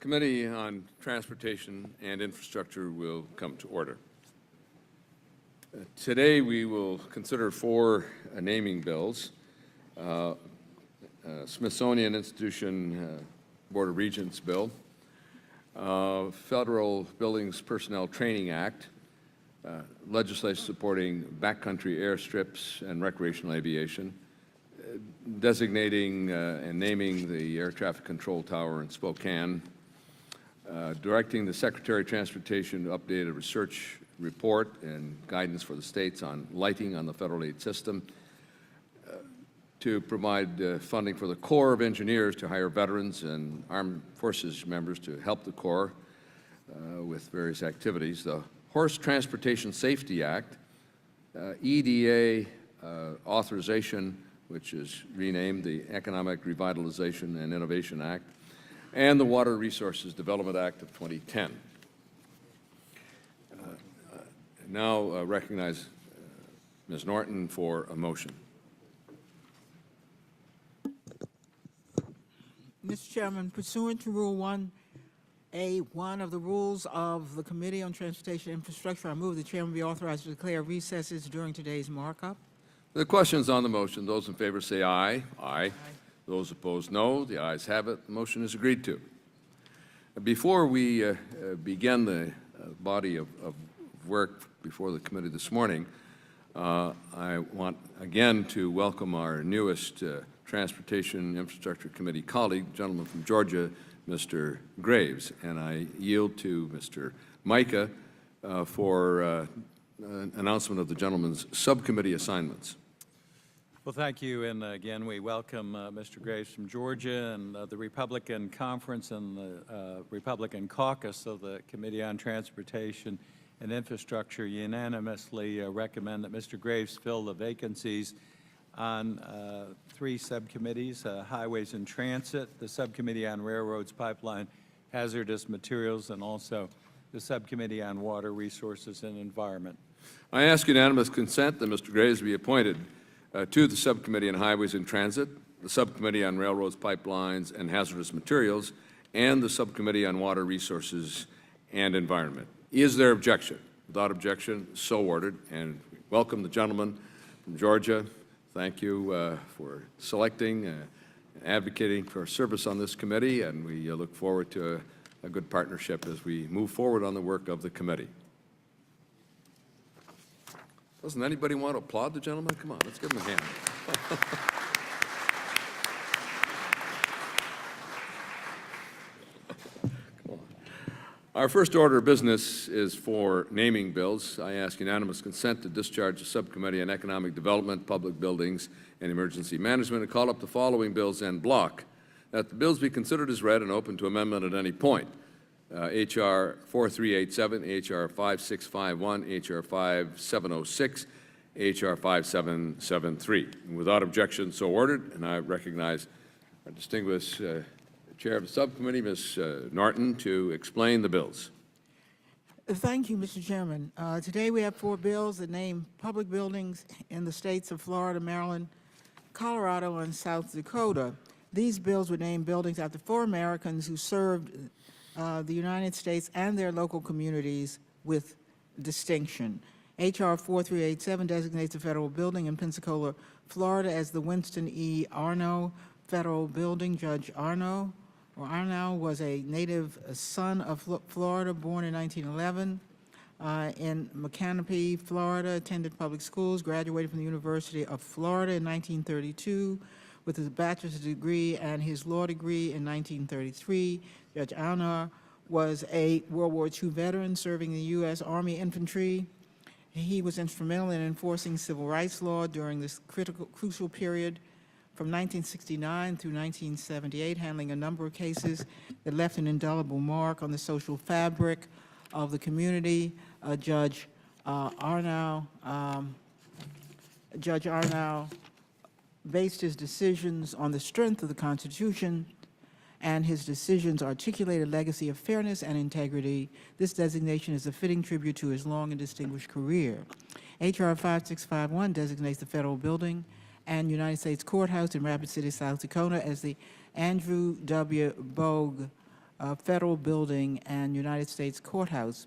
Committee on Transportation and Infrastructure will come to order. Today we will consider four naming bills. Smithsonian Institution Board of Regents bill, Federal Buildings Personnel Training Act, legislation supporting backcountry airstrips and recreational aviation, designating and naming the air traffic control tower in Spokane, directing the Secretary of Transportation to update a research report and guidance for the states on lighting on the federal aid system, to provide funding for the Corps of Engineers to hire veterans and Armed Forces members to help the Corps with various activities, the Horse Transportation Safety Act, EDA authorization, which is renamed the Economic Revitalization and Innovation Act, and the Water Resources Development Act of 2010. Now recognize Ms. Norton for a motion. Mr. Chairman, pursuant to Rule 1A1 of the Rules of the Committee on Transportation and Infrastructure, I move the Chairman be authorized to declare recesses during today's markup. The questions on the motion, those in favor say aye. Aye. Those opposed, no. The ayes have it. The motion is agreed to. Before we begin the body of work before the committee this morning, I want again to welcome our newest Transportation Infrastructure Committee colleague, gentleman from Georgia, Mr. Graves, and I yield to Mr. Micah for announcement of the gentleman's subcommittee assignments. Well, thank you, and again, we welcome Mr. Graves from Georgia and the Republican Conference and the Republican Caucus of the Committee on Transportation and Infrastructure unanimously recommend that Mr. Graves fill the vacancies on three subcommittees, Highways and Transit, the Subcommittee on Railroads, Pipeline, Hazardous Materials, and also the Subcommittee on Water Resources and Environment. I ask unanimous consent that Mr. Graves be appointed to the Subcommittee on Highways and Transit, the Subcommittee on Railroads, Pipelines, and Hazardous Materials, and the Subcommittee on Water Resources and Environment. Is there objection? Without objection, so ordered. And we welcome the gentleman from Georgia. Thank you for selecting and advocating for service on this committee, and we look forward to a good partnership as we move forward on the work of the committee. Doesn't anybody want to applaud the gentleman? Come on, let's give him a hand. Our first order of business is for naming bills. I ask unanimous consent to discharge the Subcommittee on Economic Development, Public Buildings, and Emergency Management and call up the following bills en bloc. That the bills be considered as read and open to amendment at any point. H.R. 4387, H.R. 5651, H.R. 5706, H.R. 5773. Without objection, so ordered, and I recognize our distinguished Chair of the Subcommittee, Ms. Norton, to explain the bills. Thank you, Mr. Chairman. Today we have four bills that name public buildings in the states of Florida, Maryland, Colorado, and South Dakota. These bills would name buildings after four Americans who served the United States and their local communities with distinction. H.R. 4387 designates a federal building in Pensacola, Florida as the Winston E. Arnow Federal Building. Judge Arnow was a native son of Florida, born in 1911 in Mechanipe, Florida, attended public schools, graduated from the University of Florida in 1932 with his bachelor's degree and his law degree in 1933. Judge Arnow was a World War II veteran serving in the U.S. Army Infantry. He was instrumental in enforcing civil rights law during this crucial period from 1969 through 1978, handling a number of cases that left an indelible mark on the social fabric of the community. Judge Arnow based his decisions on the strength of the Constitution, and his decisions articulate a legacy of fairness and integrity. This designation is a fitting tribute to his long and distinguished career. H.R. 5651 designates the federal building and United States Courthouse in Rapid City, South Dakota as the Andrew W. Bogue Federal Building and United States Courthouse.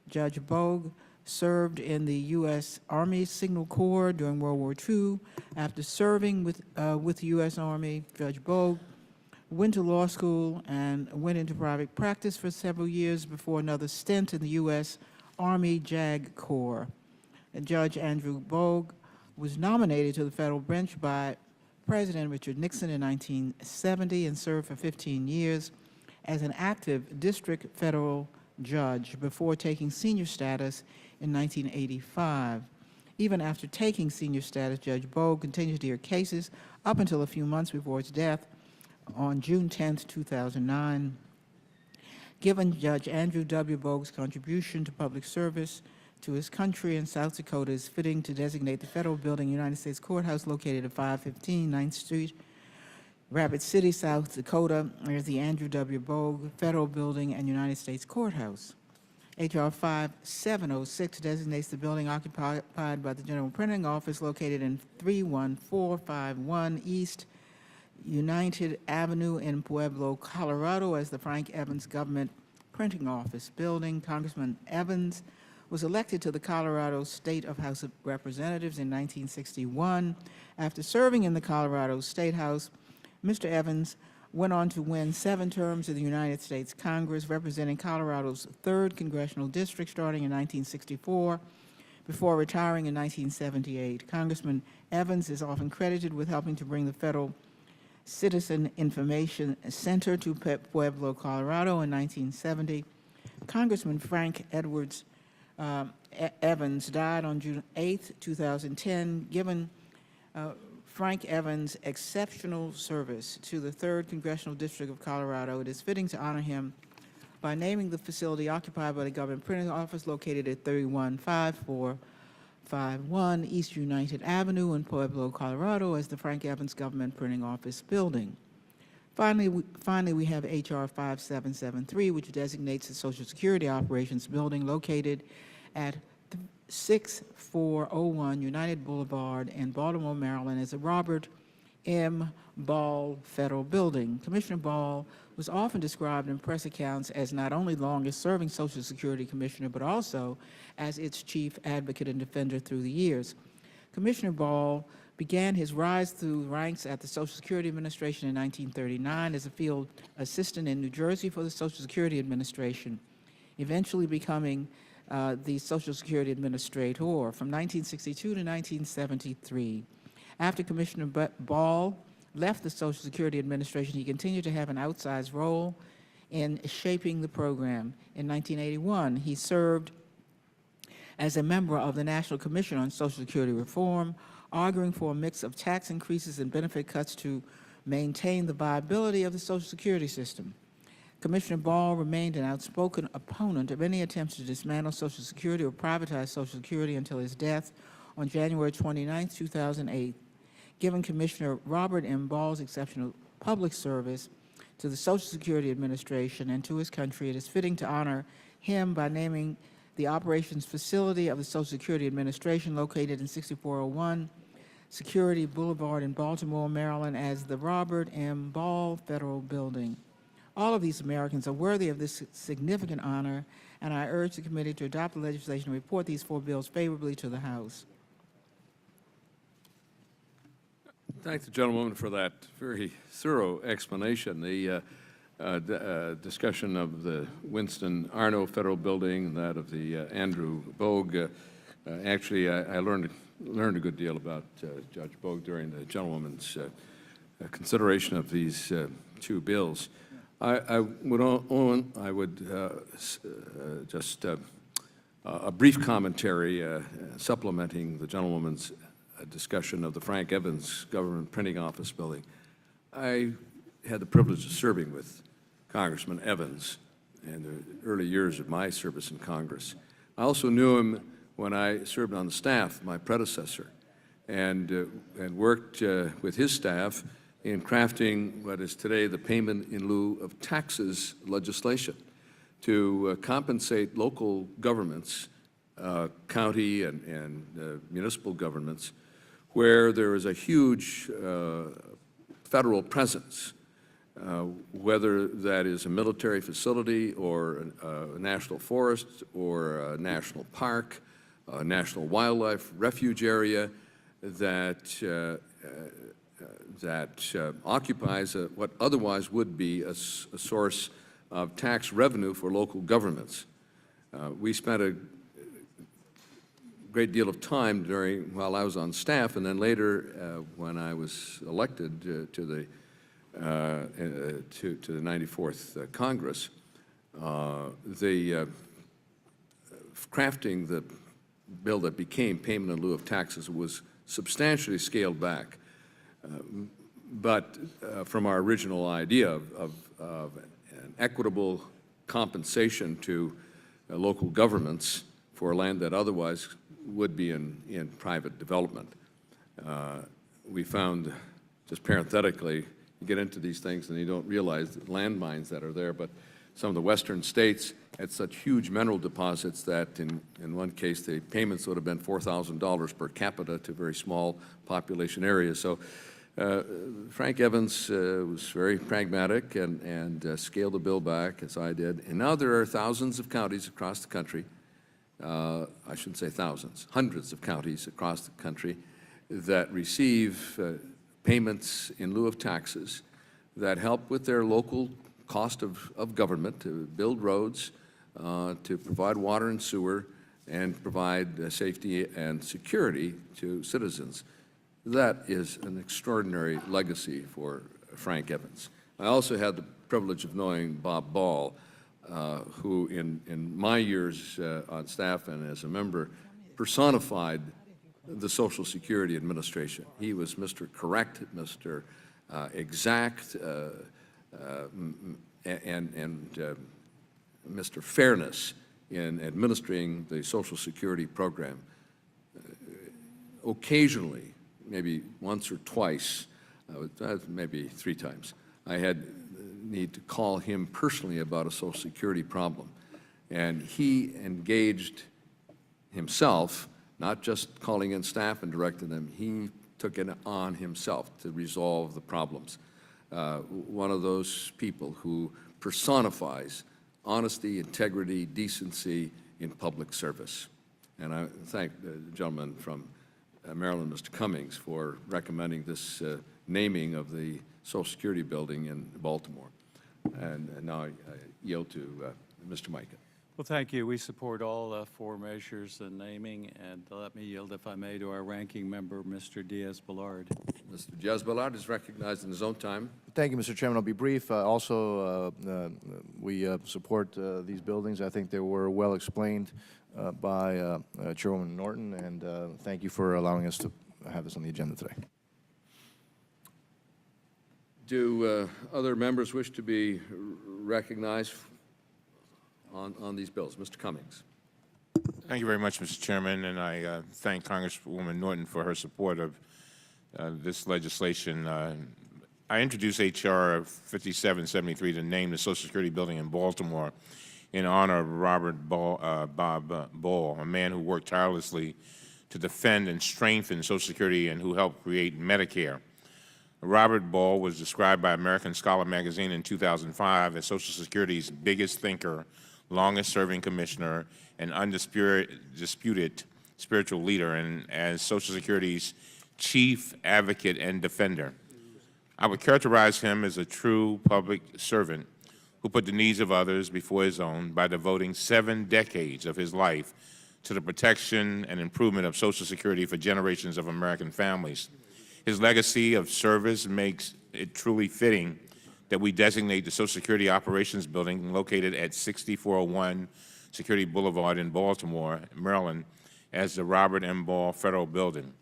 Judge Bogue served in the U.S. Army Signal Corps during World War II. After serving with the U.S. Army, Judge Bogue went to law school and went into private practice for several years before another stint in the U.S. Army JAG Corps. And Judge Andrew Bogue was nominated to the federal bench by President Richard Nixon in 1970 and served for 15 years as an active district federal judge before taking senior status in 1985. Even after taking senior status, Judge Bogue continued to hear cases up until a few months before his death on June 10, 2009. Given Judge Andrew W. Bogue's contribution to public service to his country and South Dakota, is fitting to designate the Federal Building, United States Courthouse, located at 515 9th Street, Rapid City, South Dakota, as the Andrew W. Bogue Federal Building and United States Courthouse. H.R. 5706 designates the building occupied by the General Printing Office located in 31451 East United Avenue in Pueblo, Colorado, as the Frank Evans Government Printing Office building. Congressman Evans was elected to the Colorado State House of Representatives in 1961. After serving in the Colorado State House, Mr. Evans went on to win 7 terms in the United States Congress, representing Colorado's 3rd Congressional District starting in 1964, before retiring in 1978. Congressman Evans is often credited with helping to bring the Federal Citizen Information Center to Pueblo, Colorado in 1970. Congressman Frank Edwards Evans died on June 8, 2010. Given Frank Evans' exceptional service to the 3rd Congressional District of Colorado, it is fitting to honor him by naming the facility occupied by the Government Printing Office located at 31551 East United Avenue in Pueblo, Colorado, as the Frank Evans Government Printing Office building. Finally, we have H.R. 5773, which designates the Social Security Operations Building located at 6401 United Boulevard in Baltimore, Maryland, as the Robert M. Ball Federal Building. Commissioner Ball was often described in press accounts as not only longest-serving Social Security Commissioner, but also as its chief advocate and defender through the years. Commissioner Ball began his rise through ranks at the Social Security Administration in 1939 as a field assistant in New Jersey for the Social Security Administration, eventually becoming the Social Security Administrator from 1962 to 1973. After Commissioner Ball left the Social Security Administration, he continued to have an outsized role in shaping the program. In 1981, he served as a member of the National Commission on Social Security Reform, arguing for a mix of tax increases and benefit cuts to maintain the viability of the Social Security system. Commissioner Ball remained an outspoken opponent of any attempts to dismantle Social Security or privatize Social Security until his death on January 29, 2008. Given Commissioner Robert M. Ball's exceptional public service to the Social Security Administration and to his country, it is fitting to honor him by naming the operations facility of the Social Security Administration located in 6401 Security Boulevard in Baltimore, Maryland, as the Robert M. Ball Federal Building. All of these Americans are worthy of this significant honor, and I urge the committee to adopt the legislation and report these 4 bills favorably to the House. Thank the gentlewoman for that very thorough explanation. The discussion of the Winston Arnow Federal Building and that of the Andrew Bogue. Actually, I learned a good deal about Judge Bogue during the gentlewoman's consideration of these 2 bills. I would just a brief commentary supplementing the gentlewoman's discussion of the Frank Evans Government Printing Office building. I had the privilege of serving with Congressman Evans in the early years of my service in Congress. I also knew him when I served on the staff, my predecessor, and worked with his staff in crafting what is today the payment in lieu of taxes legislation to compensate local governments, county and municipal governments, where there is a huge federal presence whether that is a military facility or a national forest or a national park, a national wildlife refuge area that occupies what otherwise would be a source of tax revenue for local governments. We spent a great deal of time while I was on staff, and then later when I was elected to the 94th Congress, crafting the bill that became payment in lieu of taxes was substantially scaled back. But from our original idea of an equitable compensation to local governments for land that otherwise would be in private development. We found, just parenthetically, you get into these things and you don't realize the landmines that are there, but some of the western states had such huge mineral deposits that in one case the payments would have been $4,000 per capita to very small population areas. So Frank Evans was very pragmatic and scaled the bill back, as I did. And now there are thousands of counties across the country, I shouldn't say thousands, hundreds of counties across the country that receive payments in lieu of taxes that help with their local cost of government to build roads, to provide water and sewer, and provide safety and security to citizens. That is an extraordinary legacy for Frank Evans. I also had the privilege of knowing Bob Ball, who in my years on staff and as a member personified the Social Security Administration. He was Mr. Correct, Mr. Exact, and Mr. Fairness in administering the Social Security program. Occasionally, maybe once or twice, maybe 3 times, I had need to call him personally about a Social Security problem. And he engaged himself, not just calling in staff and directing them, he took it on himself to resolve the problems. One of those people who personifies honesty, integrity, decency in public service. And I thank the gentleman from Maryland, Mr. Cummings, for recommending this naming of the Social Security building in Baltimore. And now I yield to Mr. Micah. Well, thank you. We support all 4 measures and naming, and let me yield, if I may, to our ranking member, Mr. Diaz-Balart. Mr. Diaz-Balart is recognized in his own time. Thank you, Mr. Chairman. I'll be brief. We support these buildings. I think they were well explained by Chairwoman Norton, and thank you for allowing us to have this on the agenda today. Do other members wish to be recognized on these bills? Mr. Cummings. Thank you very much, Mr. Chairman, and I thank Congresswoman Norton for her support of this legislation. I introduced H.R. 5773 to name the Social Security building in Baltimore in honor of Robert Bob Ball, a man who worked tirelessly to defend and strengthen Social Security and who helped create Medicare. Robert Ball was described by American Scholar magazine in 2005 as Social Security's biggest thinker, longest-serving commissioner, and undisputed spiritual leader, and as Social Security's chief advocate and defender. I would characterize him as a true public servant who put the needs of others before his own by devoting 7 decades of his life to the protection and improvement of Social Security for generations of American families. His legacy of service makes it truly fitting that we designate the Social Security Operations Building located at 6401 Security Boulevard in Baltimore, Maryland, as the Robert M. Ball Federal Building.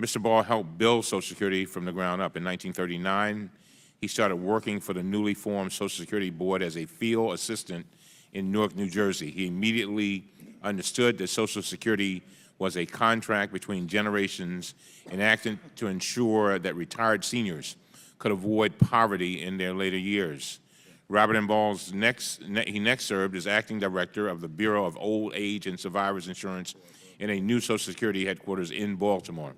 Mr. Ball helped build Social Security from the ground up. In 1939, he started working for the newly formed Social Security Board as a field assistant in Newark, New Jersey. He immediately understood that Social Security was a contract between generations enacted to ensure that retired seniors could avoid poverty in their later years. Robert M. Ball's next served as acting director of the Bureau of Old Age and Survivors Insurance in a new Social Security headquarters in Baltimore.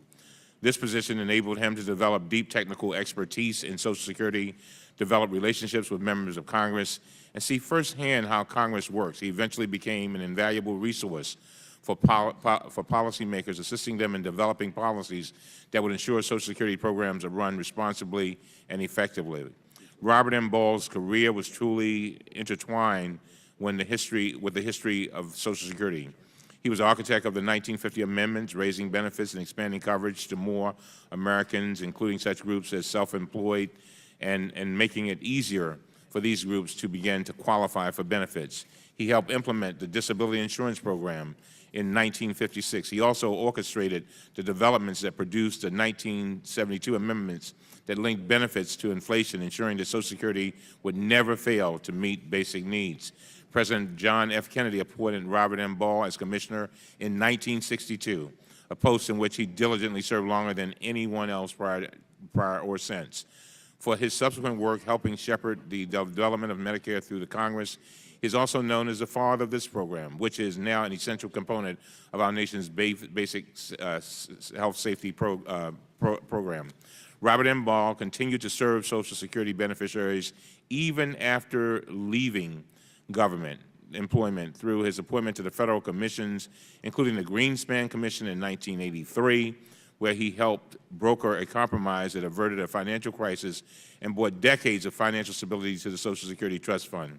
This position enabled him to develop deep technical expertise in Social Security, develop relationships with members of Congress, and see firsthand how Congress works. He eventually became an invaluable resource for policymakers, assisting them in developing policies that would ensure Social Security programs are run responsibly and effectively. Robert M. Ball's career was truly intertwined with the history of Social Security. He was architect of the 1950 amendments, raising benefits and expanding coverage to more Americans, including such groups as self-employed, and making it easier for these groups to begin to qualify for benefits. He helped implement the disability insurance program in 1956. He also orchestrated the developments that produced the 1972 amendments that linked benefits to inflation, ensuring that Social Security would never fail to meet basic needs. President John F. Kennedy appointed Robert M. Ball as commissioner in 1962, a post in which he diligently served longer than anyone else prior or since. For his subsequent work helping shepherd the development of Medicare through the Congress, he is also known as the father of this program, which is now an essential component of our nation's basic health safety program. Robert M. Ball continued to serve Social Security beneficiaries even after leaving government employment through his appointment to the federal commissions, including the Greenspan Commission in 1983, where he helped broker a compromise that averted a financial crisis and brought decades of financial stability to the Social Security Trust Fund.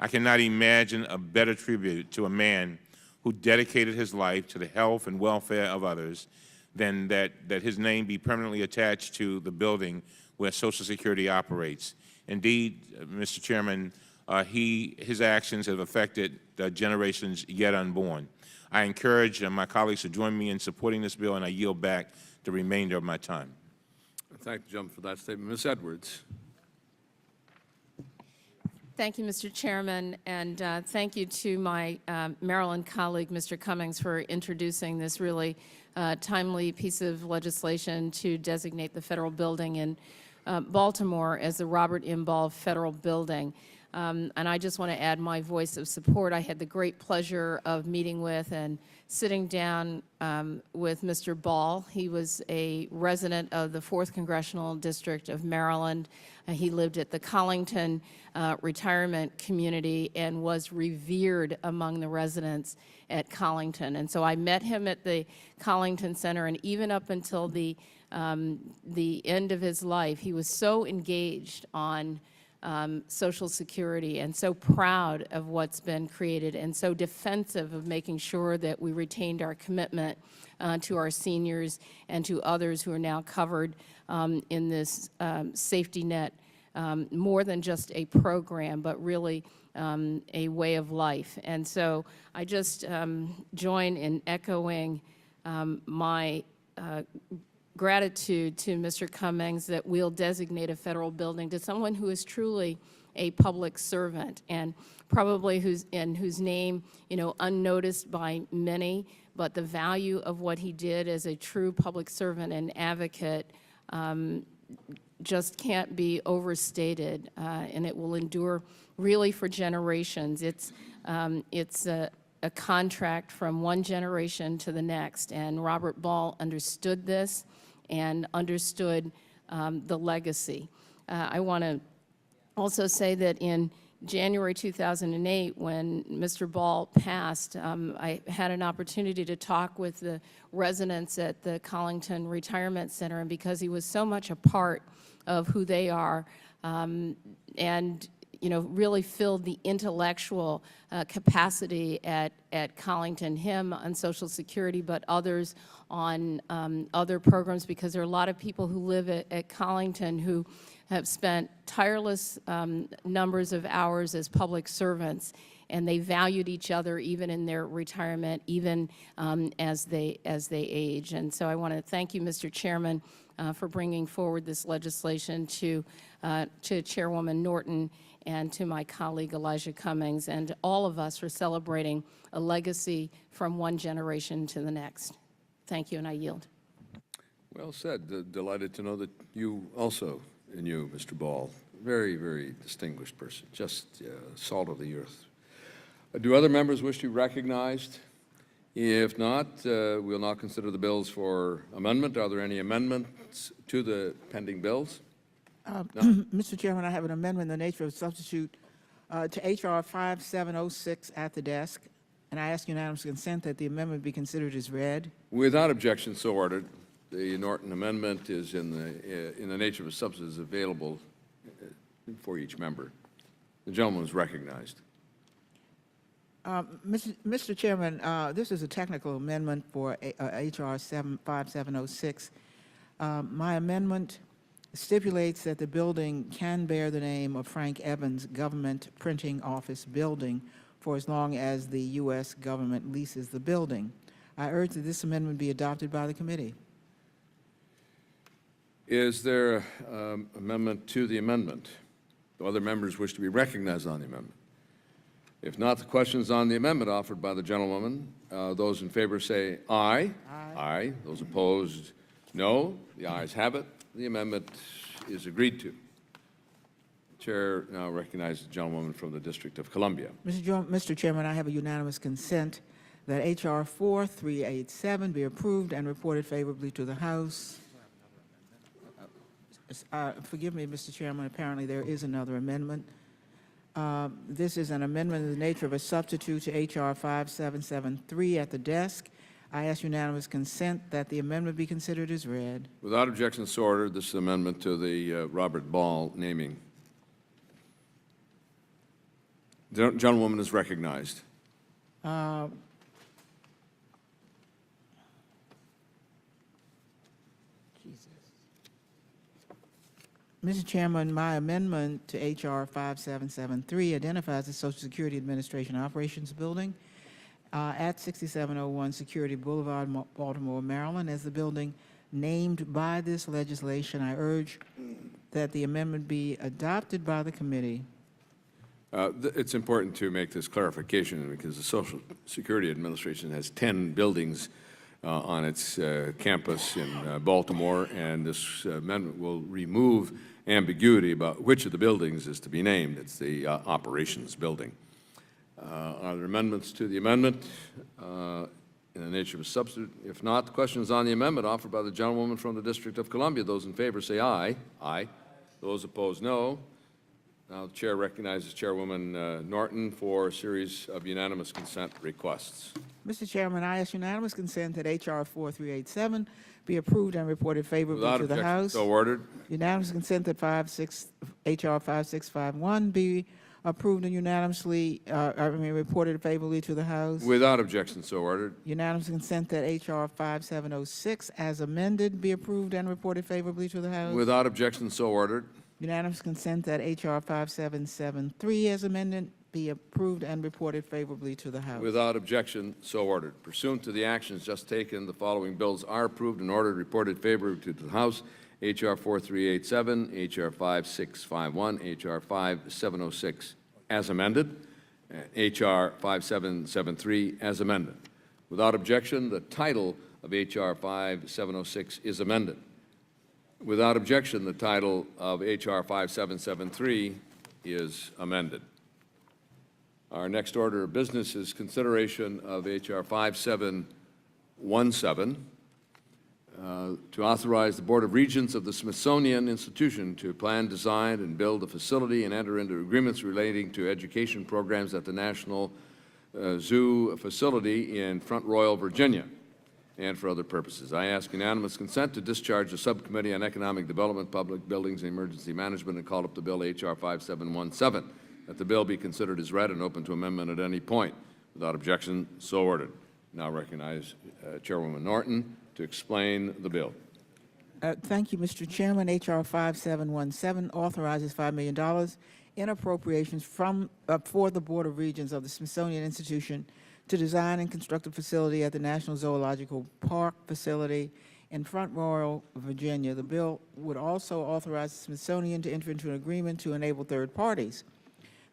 I cannot imagine a better tribute to a man who dedicated his life to the health and welfare of others than that his name be permanently attached to the building where Social Security operates. Indeed, Mr. Chairman, his actions have affected generations yet unborn. I encourage my colleagues to join me in supporting this bill, and I yield back the remainder of my time. Thank the gentleman for that statement. Ms. Edwards. Thank you, Mr. Chairman, and thank you to my Maryland colleague, Mr. Cummings, for introducing this really timely piece of legislation to designate the federal building in Baltimore as the Robert M. Ball Federal Building. And I just want to add my voice of support. I had the great pleasure of meeting with and sitting down with Mr. Ball. He was a resident of the 4th Congressional District of Maryland. He lived at the Collington retirement community and was revered among the residents at Collington. And so I met him at the Collington Center, and even up until the end of his life, he was so engaged on Social Security and so proud of what's been created and so defensive of making sure that we retained our commitment to our seniors and to others who are now covered in this safety net, more than just a program, but really a way of life. And so I just join in echoing my gratitude to Mr. Cummings that we'll designate a federal building to someone who is truly a public servant and probably whose name, unnoticed by many, but the value of what he did as a true public servant and advocate just can't be overstated, and it will endure really for generations. It's a contract from one generation to the next, and Robert Ball understood this and understood the legacy. I want to also say that in January 2008, when Mr. Ball passed, I had an opportunity to talk with the residents at the Collington Retirement Center, and because he was so much a part of who they are, and really filled the intellectual capacity at Collington, him on Social Security, but others on other programs, because there are a lot of people who live at Collington who have spent tireless numbers of hours as public servants, and they valued each other even in their retirement, even as they age. And so I want to thank you, Mr. Chairman, for bringing forward this legislation to Chairwoman Norton and to my colleague Elijah Cummings, and all of us for celebrating a legacy from one generation to the next. Thank you, and I yield. Well said. Delighted to know that you also, Mr. Ball, very, very distinguished person, just salt of the earth. Do other members wish to be recognized If not, we'll now consider the bills for amendment. Are there any amendments to the pending bills? Mr. Chairman, I have an amendment in the nature of substitute to H.R. 5706 at the desk, and I ask unanimous consent that the amendment be considered as read. Without objection, so ordered. The Norton amendment is in the nature of a substitute is available for each member. The gentleman is recognized. Mr. Chairman, this is a technical amendment for H.R. 5706. My amendment stipulates that the building can bear the name of Frank Evans Government Printing Office Building for as long as the U.S. government leases the building. I urge that this amendment be adopted by the committee. Is there amendment to the amendment? Do other members wish to be recognized on the amendment? If not, the question is on the amendment offered by the gentlewoman. Those in favor say aye. Aye. Aye. Those opposed, no. The ayes have it. The amendment is agreed to. The chair now recognizes the gentlewoman from the District of Columbia. Mr. Chairman, I have a unanimous consent that H.R. 4387 be approved and reported favorably to the House. Forgive me, Mr. Chairman, apparently there is another amendment. This is an amendment in the nature of a substitute to H.R. 5773 at the desk. I ask unanimous consent that the amendment be considered as read. Without objection, so ordered. This is an amendment to the Robert Ball naming. The gentlewoman is recognized. Mr. Chairman, my amendment to H.R. 5773 identifies the Social Security Administration Operations Building at 6701 Security Boulevard, Baltimore, Maryland, as the building named by this legislation. I urge that the amendment be adopted by the committee. It's important to make this clarification because the Social Security Administration has 10 buildings on its campus in Baltimore, and this amendment will remove ambiguity about which of the buildings is to be named. It's the operations building. Are there amendments to the amendment in the nature of a substitute? If not, the question is on the amendment offered by the gentlewoman from the District of Columbia. Those in favor say aye. Aye. Those opposed, no. Now the chair recognizes Chairwoman Norton for a series of unanimous consent requests. Mr. Chairman, I ask unanimous consent that H.R. 4387 be approved and reported favorably Without to the objection, House. so ordered. Unanimous consent that H.R. 5651 be approved and unanimously, reported favorably to the House. Without objection, so ordered. Unanimous consent that H.R. 5706 as amended be approved and reported favorably to the House. Without objection, so ordered. Unanimous consent that H.R. 5773 as amended be approved and reported favorably to the House. Without objection, so ordered. Pursuant to the actions just taken, the following bills are approved and ordered, reported favorably to the House: H.R. 4387, H.R. 5651, H.R. 5706 as amended, and H.R. 5773 as amended. Without objection, the title of H.R. 5706 is amended. Without objection, the title of H.R. 5773 is amended. Our next order of business is consideration of H.R. 5717 to authorize the Board of Regents of the Smithsonian Institution to plan, design, and build a facility and enter into agreements relating to education programs at the National Zoo facility in Front Royal, Virginia, and for other purposes. I ask unanimous consent to discharge the Subcommittee on Economic Development, Public Buildings, and Emergency Management and call up the bill H.R. 5717. That the bill be considered as read and open to amendment at any point. Without objection, so ordered. Now recognize Chairwoman Norton to explain the bill. Thank you, Mr. Chairman. H.R. 5717 authorizes $5 million in appropriations for the Board of Regents of the Smithsonian Institution to design and construct a facility at the National Zoological Park facility in Front Royal, Virginia. The bill would also authorize the Smithsonian to enter into an agreement to enable third parties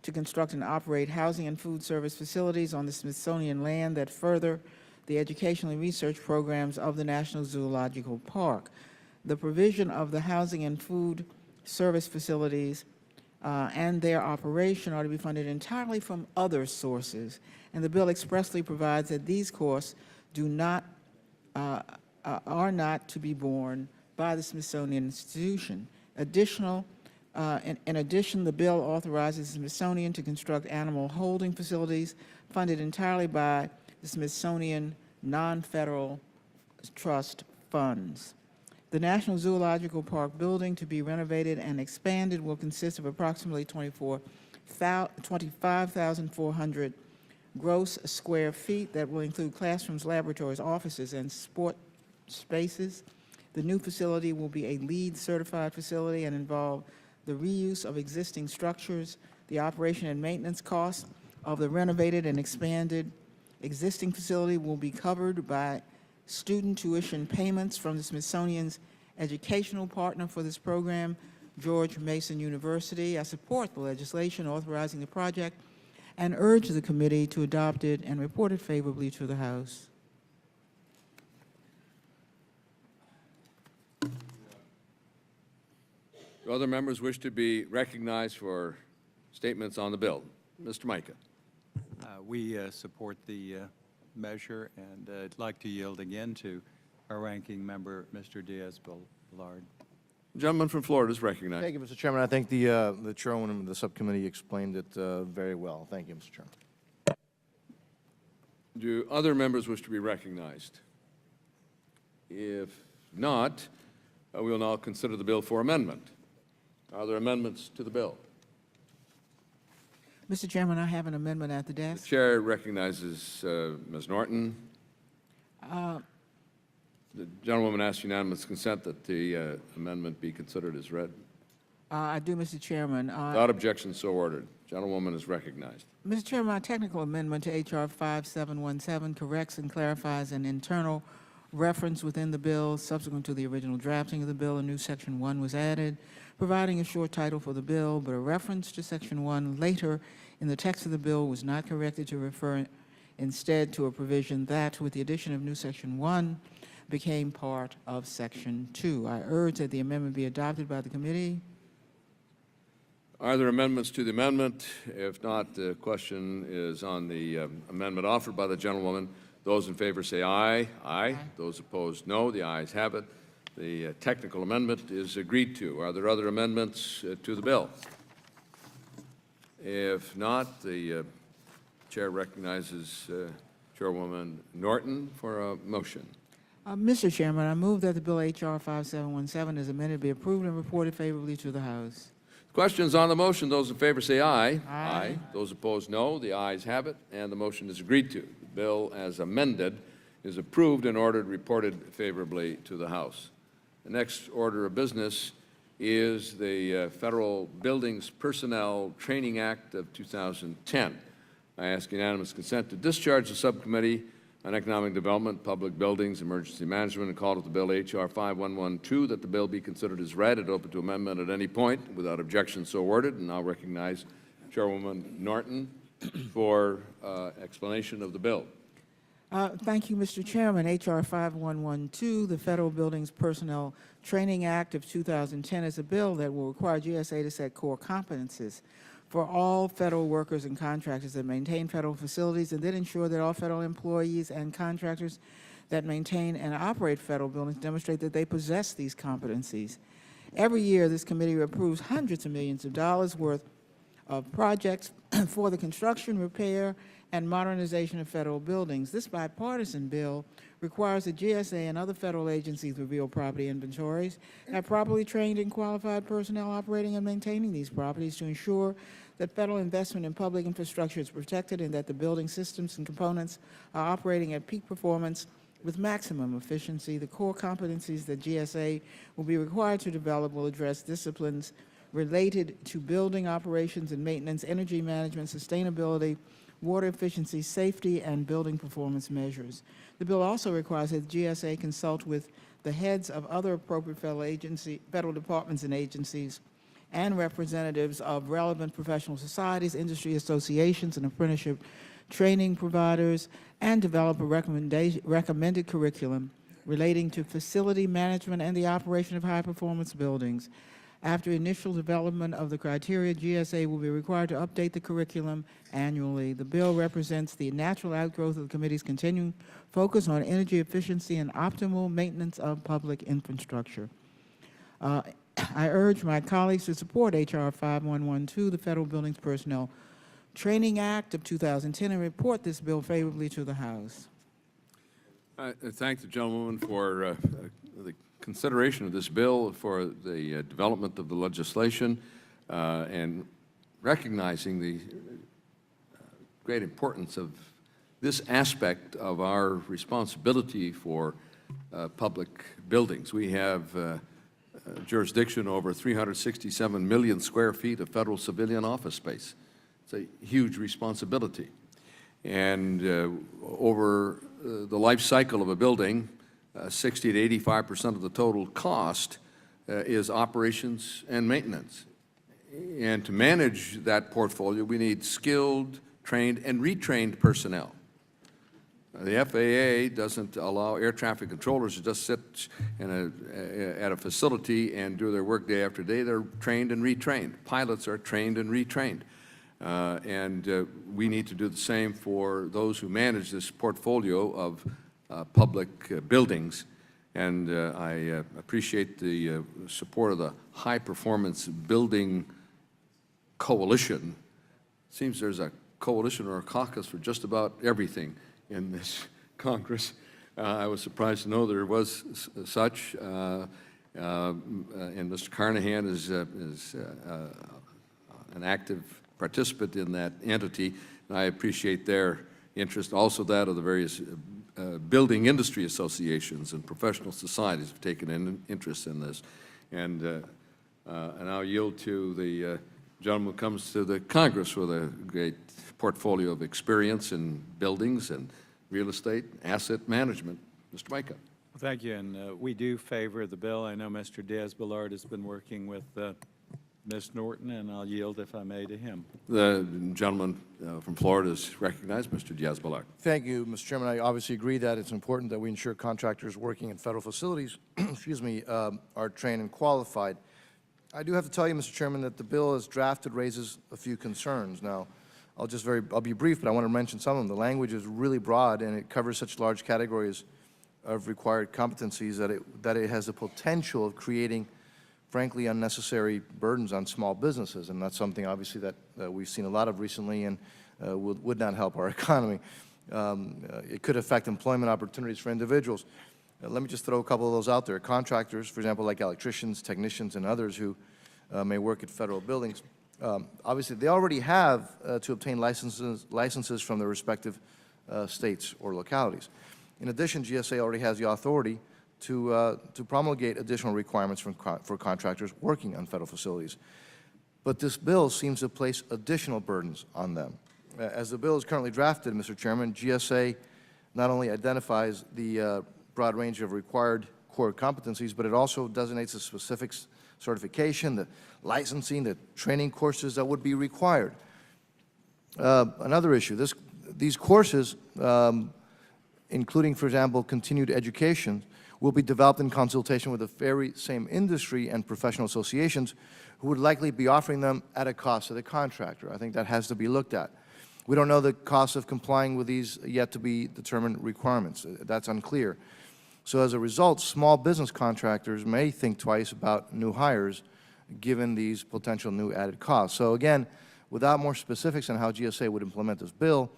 to construct and operate housing and food service facilities on the Smithsonian land that further the educational and research programs of the National Zoological Park. The provision of the housing and food service facilities and their operation are to be funded entirely from other sources. And the bill expressly provides that these costs are not to be borne by the Smithsonian Institution. In addition, the bill authorizes the Smithsonian to construct animal holding facilities funded entirely by the Smithsonian non-federal trust funds. The National Zoological Park building to be renovated and expanded will consist of approximately 25,400 gross square feet that will include classrooms, laboratories, offices, and sport spaces. The new facility will be a LEED certified facility and involve the reuse of existing structures. The operation and maintenance costs of the renovated and expanded existing facility will be covered by student tuition payments from the Smithsonian's educational partner for this program, George Mason University. I support the legislation authorizing the project and urge the committee to adopt it and report it favorably to the House. Do other members wish to be recognized for statements on the bill? Mr. Micah. We support the measure, and I'd like to yield again to our ranking member, Mr. Diaz-Balart. The gentleman from Florida is recognized. Thank you, Mr. Chairman. I think the chairwoman of the subcommittee explained it very well. Thank you, Mr. Chairman. Do other members wish to be recognized? If not, we will now consider the bill for amendment. Are there amendments to the bill? Mr. Chairman, I have an amendment at the The desk. chair recognizes Ms. Norton. The gentlewoman asks unanimous consent that the amendment be considered as read. I do, Mr. Chairman. Without objection, so ordered. Gentlewoman is recognized. Mr. Chairman, my technical amendment to H.R. 5717 corrects and clarifies an internal reference within the bill. Subsequent to the original drafting of the bill, a new Section 1 was added, providing a short title for the bill, but a reference to Section 1 later in the text of the bill was not corrected to refer instead to a provision that, with the addition of new Section 1, became part of Section 2. I urge that the amendment be adopted by the committee. Are there amendments to the amendment? If not, the question is on the amendment offered by the gentlewoman. Those in favor say aye. Aye. Those opposed, no. The ayes have it. The technical amendment is agreed to. Are there other amendments to the bill? If not, the chair recognizes Chairwoman Norton for a motion. Mr. Chairman, I move that the bill H.R. 5717 as amended be approved and reported favorably to the House. Questions on the motion? Those in favor say aye. Aye. Those opposed, no. The ayes have it, and the motion is agreed to. The bill as amended is approved and ordered reported favorably to the House. The next order of business is the Federal Buildings Personnel Training Act of 2010. I ask unanimous consent to discharge the Subcommittee on Economic Development, Public Buildings, Emergency Management, and call to the bill H.R. 5112 that the bill be considered as read and open to amendment at any point without objection, so ordered. And I'll recognize Chairwoman Norton for explanation of the bill. Thank you, Mr. Chairman. H.R. 5112, the Federal Buildings Personnel Training Act of 2010, is a bill that will require GSA to set core competencies for all federal workers and contractors that maintain federal facilities, and then ensure that all federal employees and contractors that maintain and operate federal buildings demonstrate that they possess these competencies. Every year, this committee approves hundreds of millions of dollars worth of projects for the construction, repair, and modernization of federal buildings. This bipartisan bill requires that GSA and other federal agencies reveal property inventories, have properly trained and qualified personnel operating and maintaining these properties to ensure that federal investment in public infrastructure is protected and that the building systems and components are operating at peak performance with maximum efficiency. The core competencies that GSA will be required to develop will address disciplines related to building operations and maintenance, energy management, sustainability, water efficiency, safety, and building performance measures. The bill also requires that GSA consult with the heads of other appropriate federal departments and agencies and representatives of relevant professional societies, industry associations, and apprenticeship training providers, and develop a recommended curriculum relating to facility management and the operation of high-performance buildings. After initial development of the criteria, GSA will be required to update the curriculum annually. The bill represents the natural outgrowth of the committee's continuing focus on energy efficiency and optimal maintenance of public infrastructure. I urge my colleagues to support H.R. 5112, the Federal Buildings Personnel Training Act of 2010, and report this bill favorably to the House. I thank the gentlewoman for the consideration of this bill, for the development of the legislation, and recognizing the great importance of this aspect of our responsibility for public buildings. We have jurisdiction over 367 million square feet of federal civilian office space. It's a huge responsibility. And over the life cycle of a building, 60 to 85% of the total cost is operations and maintenance. And to manage that portfolio, we need skilled, trained, and retrained personnel. The FAA doesn't allow air traffic controllers to just sit at a facility and do their work day after day. They're trained and retrained. Pilots are trained and retrained. We need to do the same for those who manage this portfolio of public buildings. And I appreciate the support of the High Performance Building Coalition. It seems there's a coalition or a caucus for just about everything in this Congress. I was surprised to know there was such. And Mr. Carnahan is an active participant in that entity, and I appreciate their interest. Also that of the various building industry associations and professional societies have taken an interest in this. And I'll yield to the gentleman who comes to the Congress with a great portfolio of experience in buildings and real estate, asset management. Mr. Micah. Well, thank you, and we do favor the bill. I know Mr. Diaz-Balart has been working with Ms. Norton, and I'll yield, if I may, to him. The gentleman from Florida is recognized, Mr. Diaz-Balart. Thank you, Mr. Chairman. I obviously agree that it's important that we ensure contractors working in federal facilities excuse me, are trained and qualified. I do have to tell you, Mr. Chairman, that the bill as drafted raises a few concerns. Now, I'll be brief, but I want to mention some of them. The language is really broad, and it covers such large categories of required competencies that it has the potential of creating, frankly, unnecessary burdens on small businesses, and that's something, obviously, that we've seen a lot of recently and would not help our economy. It could affect employment opportunities for individuals. Let me just throw a couple of those out there. Contractors, for example, like electricians, technicians, and others who may work at federal buildings, obviously, they already have to obtain licenses from their respective states or localities. In addition, GSA already has the authority to promulgate additional requirements for contractors working on federal facilities. But this bill seems to place additional burdens on them. As the bill is currently drafted, Mr. Chairman, GSA not only identifies the broad range of required core competencies, but it also designates the specific certification, the licensing, the training courses that would be required. Another issue, these courses, including, for example, continued education, will be developed in consultation with the very same industry and professional associations who would likely be offering them at a cost to the contractor. I think that has to be looked at. We don't know the cost of complying with these yet to be determined requirements. That's unclear. So as a result, small business contractors may think twice about new hires given these potential new added costs. So again, without more specifics on how GSA would implement this bill,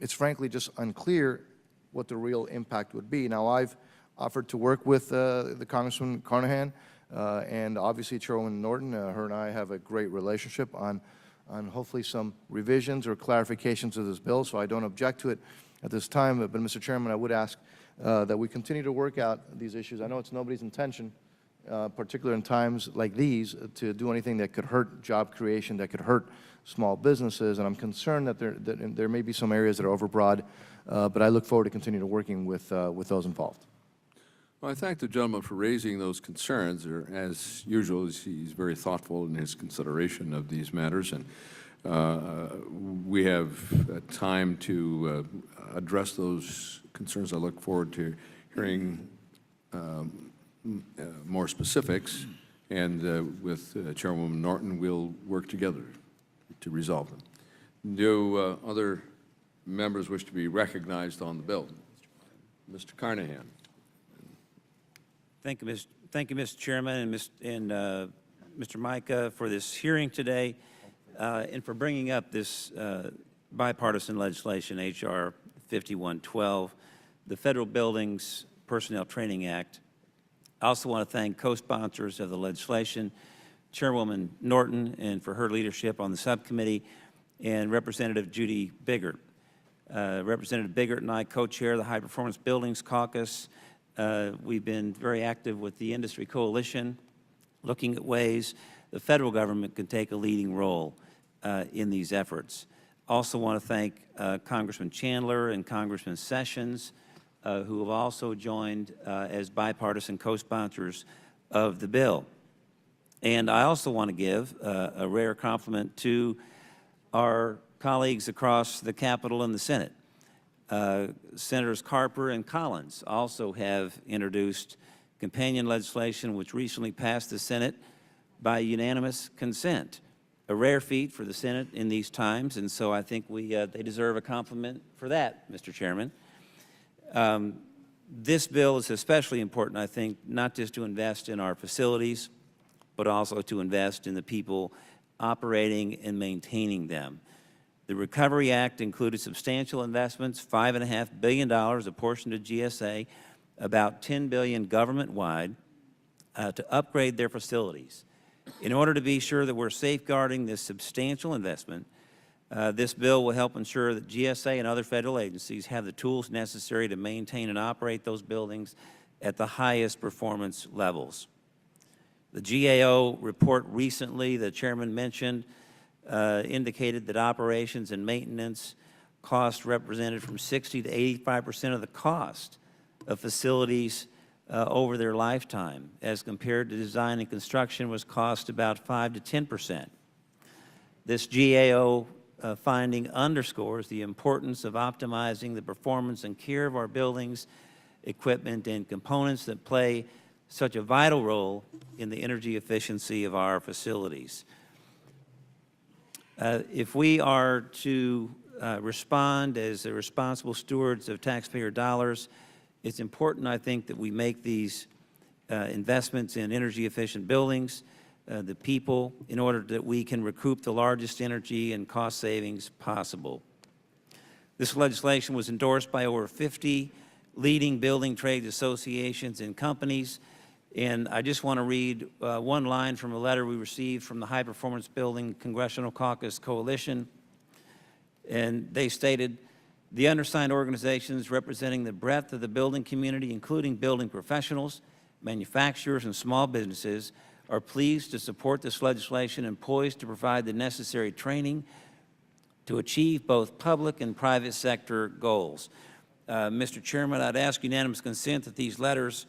it's frankly just unclear what the real impact would be. Now, I've offered to work with the Congressman Carnahan and obviously Chairwoman Norton. Her and I have a great relationship on hopefully some revisions or clarifications of this bill, so I don't object to it at this time. But Mr. Chairman, I would ask that we continue to work out these issues. I know it's nobody's intention, particularly in times like these, to do anything that could hurt job creation, that could hurt small businesses, and I'm concerned that there may be some areas that are overbroad, but I look forward to continue to working with those involved. Well, I thank the gentleman for raising those concerns. As usual, he's very thoughtful in his consideration of these matters, and we have time to address those concerns. I look forward to hearing more specifics, and with Chairwoman Norton, we'll work together to resolve them. Do other members wish to be recognized on the bill? Mr. Carnahan. Thank you, Mr. Chairman, and Mr. Micah, for this hearing today, and for bringing up this bipartisan legislation, H.R. 5112, the Federal Buildings Personnel Training Act. I also want to thank co-sponsors of the legislation, Chairwoman Norton, and for her leadership on the subcommittee, and Representative Judy Biggert. Representative Biggert and I co-chair the High Performance Buildings Caucus. We've been very active with the industry coalition, looking at ways the federal government can take a leading role in these efforts. Also want to thank Congressman Chandler and Congressman Sessions, who have also joined as bipartisan co-sponsors of the bill. And I also want to give a rare compliment to our colleagues across the Capitol and the Senate. Senators Carper and Collins also have introduced companion legislation which recently passed the Senate by unanimous consent. A rare feat for the Senate in these times, and so I think they deserve a compliment for that, Mr. Chairman. This bill is especially important, I think, not just to invest in our facilities, but also to invest in the people operating and maintaining them. The Recovery Act included substantial investments, $5.5 billion, a portion to GSA, about $10 billion government-wide, to upgrade their facilities. In order to be sure that we're safeguarding this substantial investment, this bill will help ensure that GSA and other federal agencies have the tools necessary to maintain and operate those buildings at the highest performance levels. The GAO report recently, the chairman mentioned, indicated that operations and maintenance costs represented from 60 to 85% of the cost of facilities over their lifetime, as compared to design and construction was cost about 5 to 10%. This GAO finding underscores the importance of optimizing the performance and care of our buildings, equipment, and components that play such a vital role in the energy efficiency of our facilities. If we are to respond as responsible stewards of taxpayer dollars, it's important, I think, that we make these investments in energy-efficient buildings, the people, in order that we can recoup the largest energy and cost savings possible. This legislation was endorsed by over 50 leading building trade associations and companies, and I just want to read one line from a letter we received from the High Performance Building Congressional Caucus Coalition, and they stated, "The undersigned organizations representing the breadth of the building community, including building professionals, manufacturers, and small businesses, are pleased to support this legislation and poised to provide the necessary training to achieve both public and private sector goals." Mr. Chairman, I'd ask unanimous consent that these letters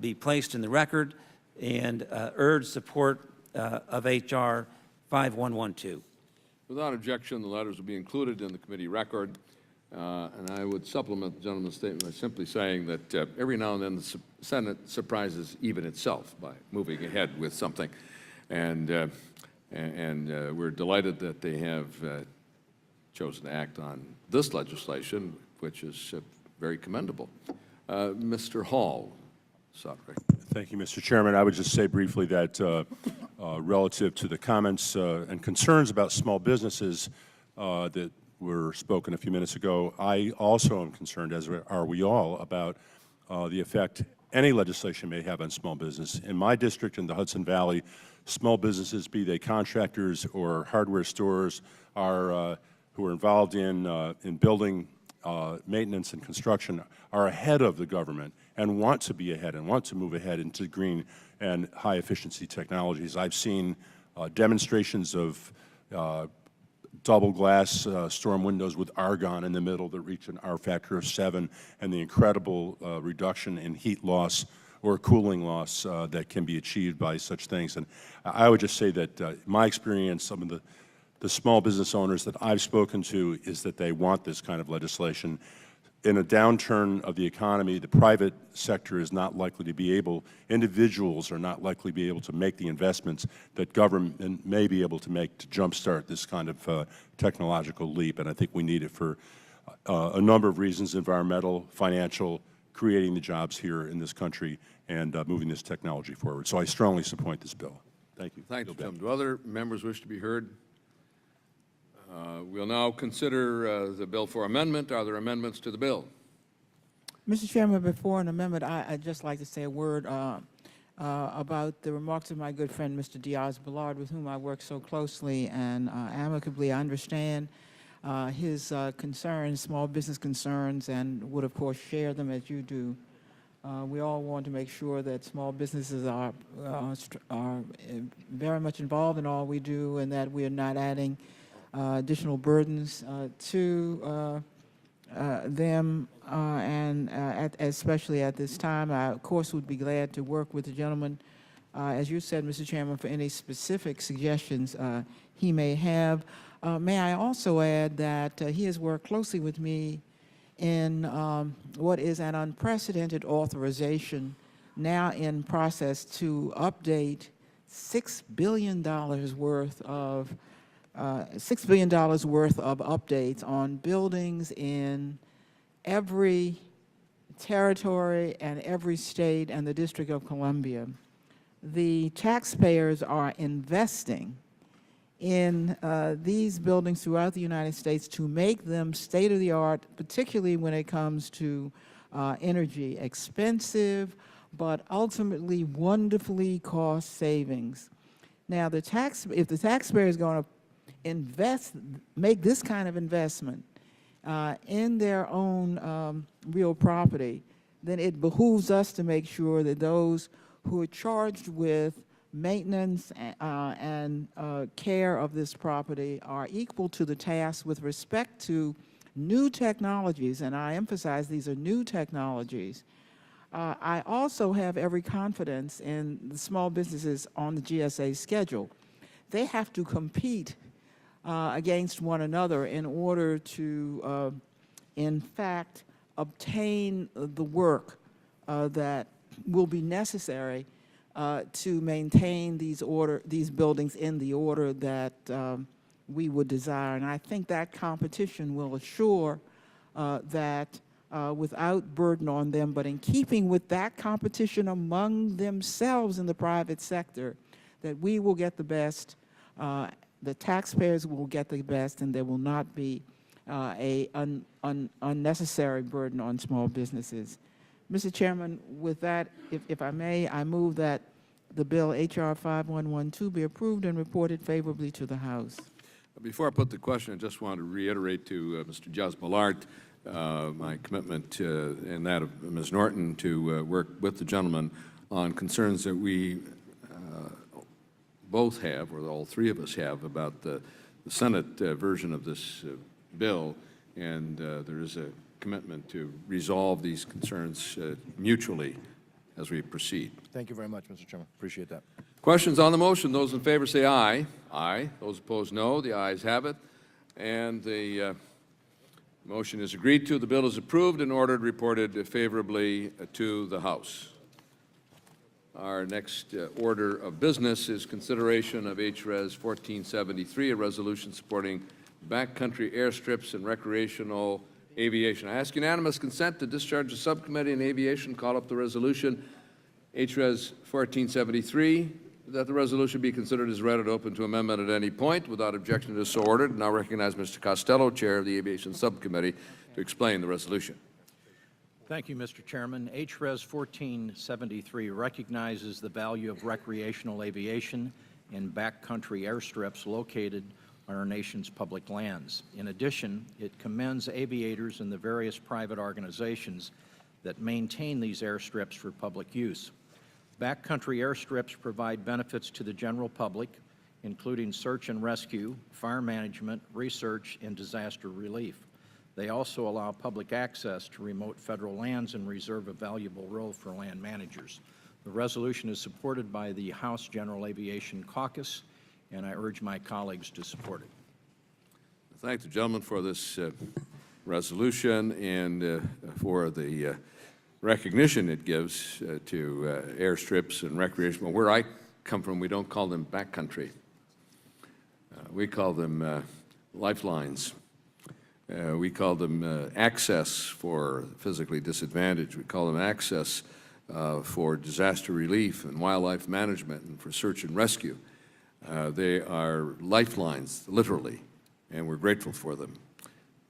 be placed in the record and urge support of H.R. 5112. Without objection, the letters will be included in the committee record. And I would supplement the gentleman's statement by simply saying that every now and then the Senate surprises even itself by moving ahead with something. And we're delighted that they have chosen to act on this legislation, which is very commendable. Mr. Hall. Sorry. Thank you, Mr. Chairman. I would just say briefly that relative to the comments and concerns about small businesses that were spoken a few minutes ago, I also am concerned, as are we all, about the effect any legislation may have on small business. In my district in the Hudson Valley, small businesses, be they contractors or hardware stores, are who are involved in building maintenance and construction, are ahead of the government and want to be ahead and want to move ahead into green and high-efficiency technologies. I've seen demonstrations of double glass storm windows with argon in the middle that reach an R factor of 7, and the incredible reduction in heat loss or cooling loss that can be achieved by such things. And I would just say that my experience, some of the small business owners that I've spoken to, is that they want this kind of legislation. in a downturn of the economy, the private sector is not likely to be able, individuals are not likely to be able to make the investments that government may be able to make to jumpstart this kind of technological leap. And I think we need it for a number of reasons: environmental, financial, creating the jobs here in this country, and moving this technology forward. So I strongly support this bill. Thank you. Thank you, Tim. Do other members wish to be heard? We'll now consider the bill for amendment. Are there amendments to the bill? Mr. Chairman, before an amendment, I'd just like to say a word about the remarks of my good friend, Mr. Diaz-Balart, with whom I work so closely and amicably. I understand his concerns, small business concerns, and would, of course, share them as you do. We all want to make sure that small businesses are very much involved in all we do, and that we are not adding additional burdens to them, and especially at this time. I, of course, would be glad to work with the gentleman, as you said, Mr. Chairman, for any specific suggestions he may have. May I also add that he has worked closely with me in what is an unprecedented authorization now in process to update $6 billion worth of updates on buildings in every territory and every state and the District of Columbia. The taxpayers are investing in these buildings throughout the United States to make them state-of-the-art, particularly when it comes to energy, expensive, but ultimately wonderfully cost savings. Now, if the taxpayer is going to make this kind of investment in their own real property, then it behooves us to make sure that those who are charged with maintenance and care of this property are equal to the task with respect to new technologies, and I emphasize these are new technologies. I also have every confidence in the small businesses on the GSA schedule. They have to compete against one another in order to, in fact, obtain the work that will be necessary to maintain these buildings in the order that we would desire. And I think that competition will assure that without burden on them, but in keeping with that competition among themselves in the private sector, that we will get the best, the taxpayers will get the best, and there will not be an unnecessary burden on small businesses. Mr. Chairman, with that, if I may, I move that the bill H.R. 5112 be approved and reported favorably to the House. Before I put the question, I just want to reiterate to Mr. Diaz-Balart my commitment and that of Ms. Norton to work with the gentleman on concerns that we both have, or all three of us have, about the Senate version of this bill, and there is a commitment to resolve these concerns mutually as we proceed. Thank you very much, Mr. Chairman. Appreciate that. Questions on the motion? Those in favor say aye. Aye. Those opposed, no. The ayes have it. And the motion is agreed to. The bill is approved and ordered reported favorably to the House. Our next order of business is consideration of H.Res. 1473, a resolution supporting backcountry airstrips and recreational aviation. I ask unanimous consent to discharge the subcommittee on aviation. Call up the resolution. H.Res. 1473, that the resolution be considered as read and open to amendment at any point. Without objection, it is so ordered. Now recognize Mr. Costello, Chair of the Aviation Subcommittee, to explain the resolution. Thank you, Mr. Chairman. H.Res. 1473 recognizes the value of recreational aviation in backcountry airstrips located on our nation's public lands. In addition, it commends aviators and the various private organizations that maintain these airstrips for public use. Backcountry airstrips provide benefits to the general public, including search and rescue, fire management, research, and disaster relief. They also allow public access to remote federal lands and reserve a valuable role for land managers. The resolution is supported by the House General Aviation Caucus, and I urge my colleagues to support it. Thank the gentleman for this resolution and for the recognition it gives to airstrips and recreational. Where I come from, we don't call them backcountry. We call them lifelines. We call them access for physically disadvantaged. We call them access for disaster relief and wildlife management and for search and rescue. They are lifelines, literally, and we're grateful for them.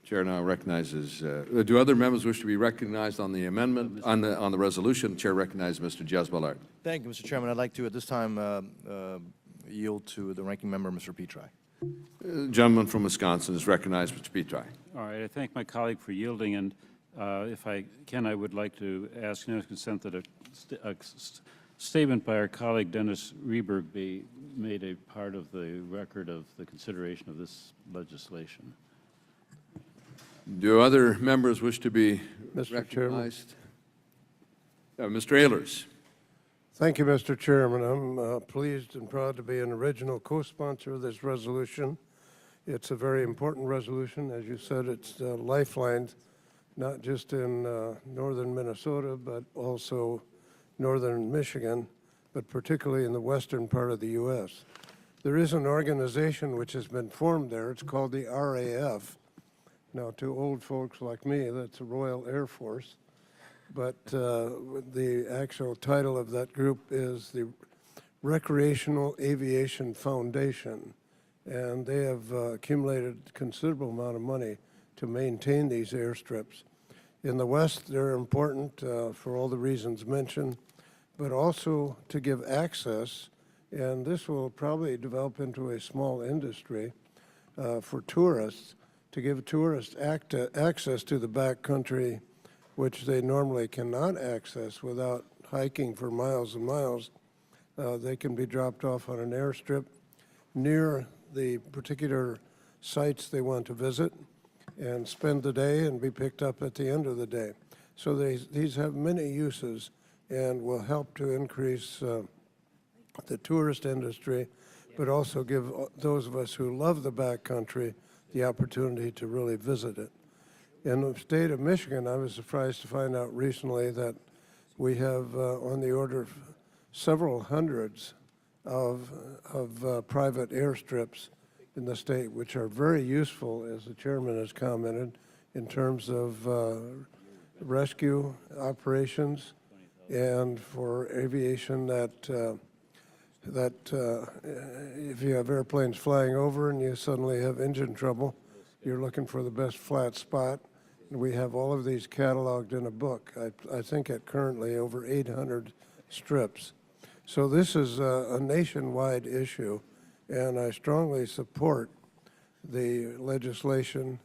Chair now recognizes, do other members wish to be recognized on the amendment, on the resolution? Chair recognizes Mr. Jasballard. Thank you, Mr. Chairman. I'd like to, at this time, yield to the ranking member, Mr. Petri. Gentleman from Wisconsin is recognized, Mr. Petri. All right, I thank my colleague for yielding, and if I can, I would like to ask unanimous consent that a statement by our colleague Dennis Rayburn be made a part of the record of the consideration of this legislation. Do other members wish to be Mr. Chairman. recognized? Mr. Ehlers. Thank you, Mr. Chairman. I'm pleased and proud to be an original co-sponsor of this resolution. It's a very important resolution. As you said, it's lifelines, not just in northern Minnesota, but also northern Michigan, but particularly in the western part of the U.S. There is an organization which has been formed there. It's called the RAF. Now, to old folks like me, that's the Royal Air Force. But the actual title of that group is the Recreational Aviation Foundation. And they have accumulated a considerable amount of money to maintain these airstrips. In the West, they're important for all the reasons mentioned, but also to give access, and this will probably develop into a small industry for tourists, to give tourists access to the backcountry, which they normally cannot access without hiking for miles and miles. They can be dropped off on an airstrip near the particular sites they want to visit and spend the day and be picked up at the end of the day. So these have many uses and will help to increase the tourist industry, but also give those of us who love the backcountry the opportunity to really visit it. In the state of Michigan, I was surprised to find out recently that we have on the order of several hundreds of private airstrips in the state, which are very useful, as the chairman has commented, in terms of rescue operations and for aviation that if you have airplanes flying over and you suddenly have engine trouble, you're looking for the best flat spot. And we have all of these cataloged in a book. I think at currently over 800 strips. So this is a nationwide issue, and I strongly support the legislation.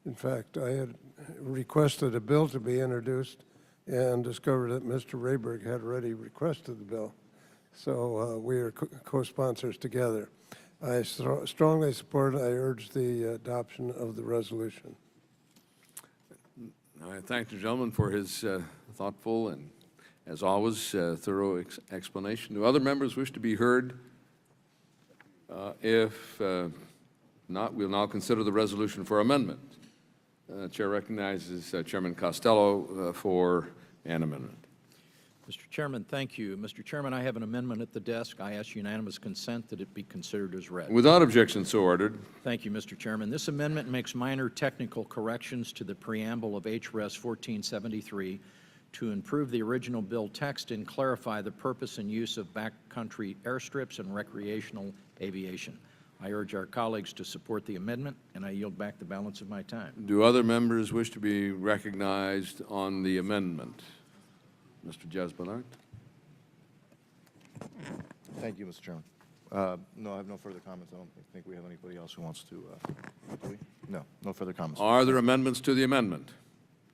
In fact, I had requested a bill to be introduced and discovered that Mr. Rayburn had already requested the bill. So we are co-sponsors together. I strongly support, I urge the adoption of the resolution. I thank the gentleman for his thoughtful and, as always, thorough explanation. Do other members wish to be heard? If not, we'll now consider the resolution for amendment. Chair recognizes Chairman Costello for an amendment. Mr. Chairman, thank you. Mr. Chairman, I have an amendment at the desk. I ask unanimous consent that it be considered as read. Without objection, so ordered. Thank you, Mr. Chairman. This amendment makes minor technical corrections to the preamble of HRS 1473 to improve the original bill text and clarify the purpose and use of backcountry airstrips and recreational aviation. I urge our colleagues to support the amendment, and I yield back the balance of my time. Do other members wish to be recognized on the amendment? Mr. Jasballard. Thank you, Mr. Chairman. No, I have no further comments. I don't think we have anybody else who wants to. Do we? No further comments. Are there amendments to the amendment?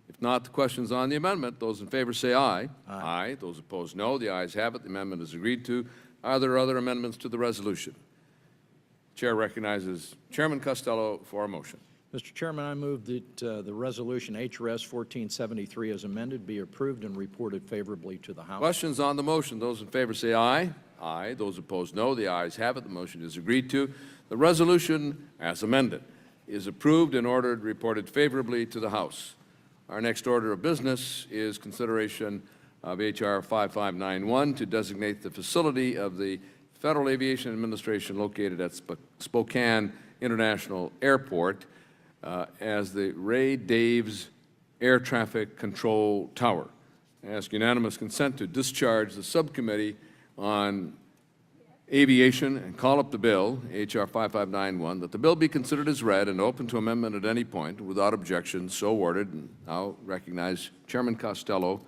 If not, the question's on the amendment. Those in favor say aye. Aye. Those opposed, no. The ayes have it. The amendment is agreed to. Are there other amendments to the resolution? Chair recognizes Chairman Costello for a motion. Mr. Chairman, I move that the resolution HRS 1473 as amended be approved and reported favorably to the House. Questions on the motion? Those in favor say aye. Aye. Those opposed, no. The ayes have it. The motion is agreed to. The resolution as amended. is approved and ordered, reported favorably to the House. Our next order of business is consideration of H.R. 5591 to designate the facility of the Federal Aviation Administration located at Spokane International Airport as the Ray Daves Air Traffic Control Tower. I ask unanimous consent to discharge the subcommittee on aviation and call up the bill, H.R. 5591, that the bill be considered as read and open to amendment at any point without objection, so ordered. And I'll recognize Chairman Costello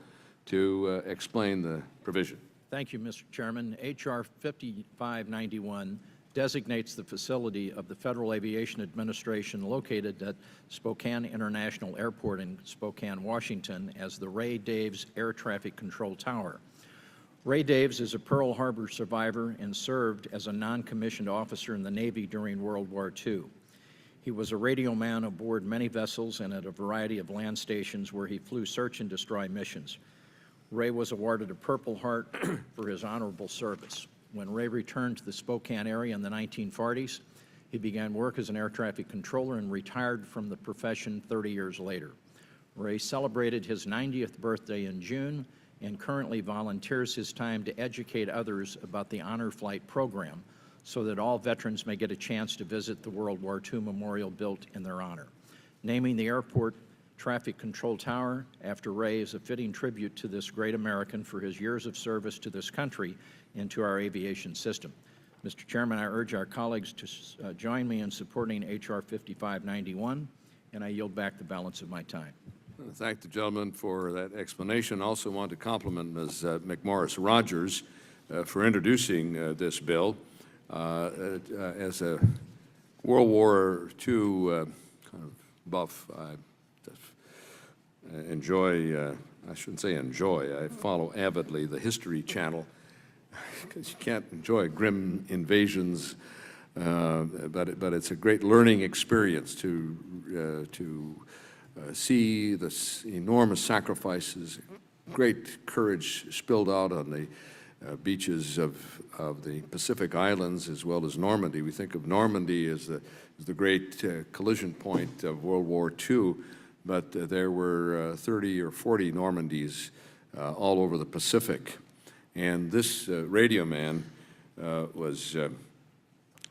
to explain the provision. Thank you, Mr. Chairman. H.R. 5591 designates the facility of the Federal Aviation Administration located at Spokane International Airport in Spokane, Washington, as the Ray Daves Air Traffic Control Tower. Ray Daves is a Pearl Harbor survivor and served as a non-commissioned officer in the Navy during World War II. He was a radio man aboard many vessels and at a variety of land stations where he flew search and destroy missions. Ray was awarded a Purple Heart for his honorable service. When Ray returned to the Spokane area in the 1940s, he began work as an air traffic controller and retired from the profession 30 years later. Ray celebrated his 90th birthday in June and currently volunteers his time to educate others about the Honor Flight program so that all veterans may get a chance to visit the World War II memorial built in their honor. Naming the airport Traffic Control Tower after Ray is a fitting tribute to this great American for his years of service to this country and to our aviation system. Mr. Chairman, I urge our colleagues to join me in supporting H.R. 5591, and I yield back the balance of my time. Thank the gentleman for that explanation. I also want to compliment Ms. McMorris-Rogers for introducing this bill. As a World War II kind of buff, I enjoy, I shouldn't say enjoy, I follow avidly the History Channel because you can't enjoy grim invasions, but it's a great learning experience to see the enormous sacrifices, great courage spilled out on the beaches of the Pacific Islands as well as Normandy. We think of Normandy as the great collision point of World War II, but there were 30 or 40 Normandies all over the Pacific. And this radio man was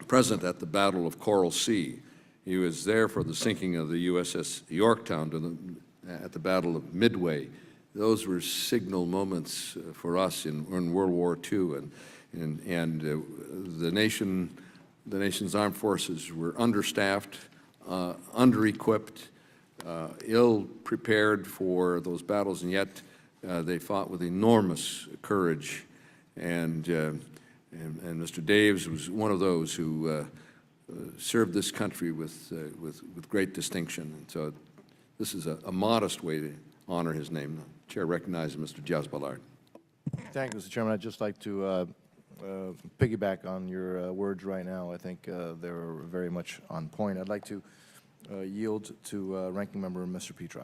present at the Battle of Coral Sea. He was there for the sinking of the USS Yorktown at the Battle of Midway. Those were signal moments for us in World War II, and the nation's armed forces were understaffed, under-equipped, ill-prepared for those battles, and yet they fought with enormous courage. And Mr. Daves was one of those who served this country with great distinction. And so this is a modest way to honor his name. The Chair recognizes Mr. Jasballard. Thank you, Mr. Chairman. I'd just like to piggyback on your words right now. I think they're very much on point. I'd like to yield to Ranking Member Mr. Petri.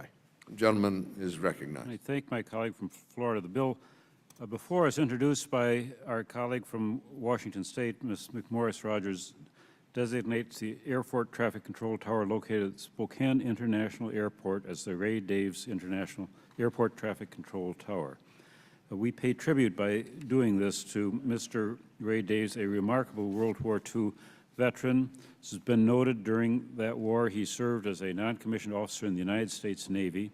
The gentleman is recognized. I thank my colleague from Florida. The bill before us, introduced by our colleague from Washington State, Ms. McMorris-Rogers, designates the Airport Traffic Control Tower located at Spokane International Airport as the Ray Daves International Airport Traffic Control Tower. We pay tribute by doing this to Mr. Ray Daves, a remarkable World War II veteran. This has been noted during that war. He served as a non-commissioned officer in the United States Navy.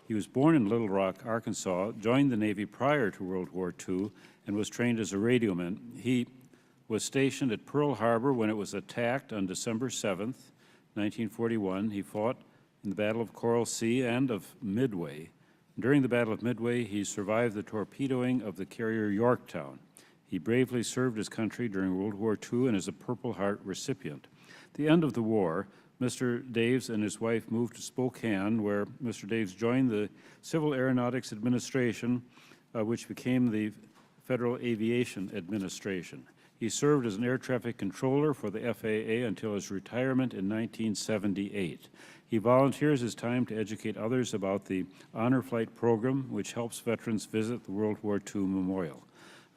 He was born in Little Rock, Arkansas, joined the Navy prior to World War II, and was trained as a radioman. He was stationed at Pearl Harbor when it was attacked on December 7th, 1941. He fought in the Battle of Coral Sea and of Midway. During the Battle of Midway, he survived the torpedoing of the carrier Yorktown. He bravely served his country during World War II and is a Purple Heart recipient. At the end of the war, Mr. Daves and his wife moved to Spokane, where Mr. Daves joined the Civil Aeronautics Administration, which became the Federal Aviation Administration. He served as an air traffic controller for the FAA until his retirement in 1978. He volunteers his time to educate others about the Honor Flight program, which helps veterans visit the World War II memorial.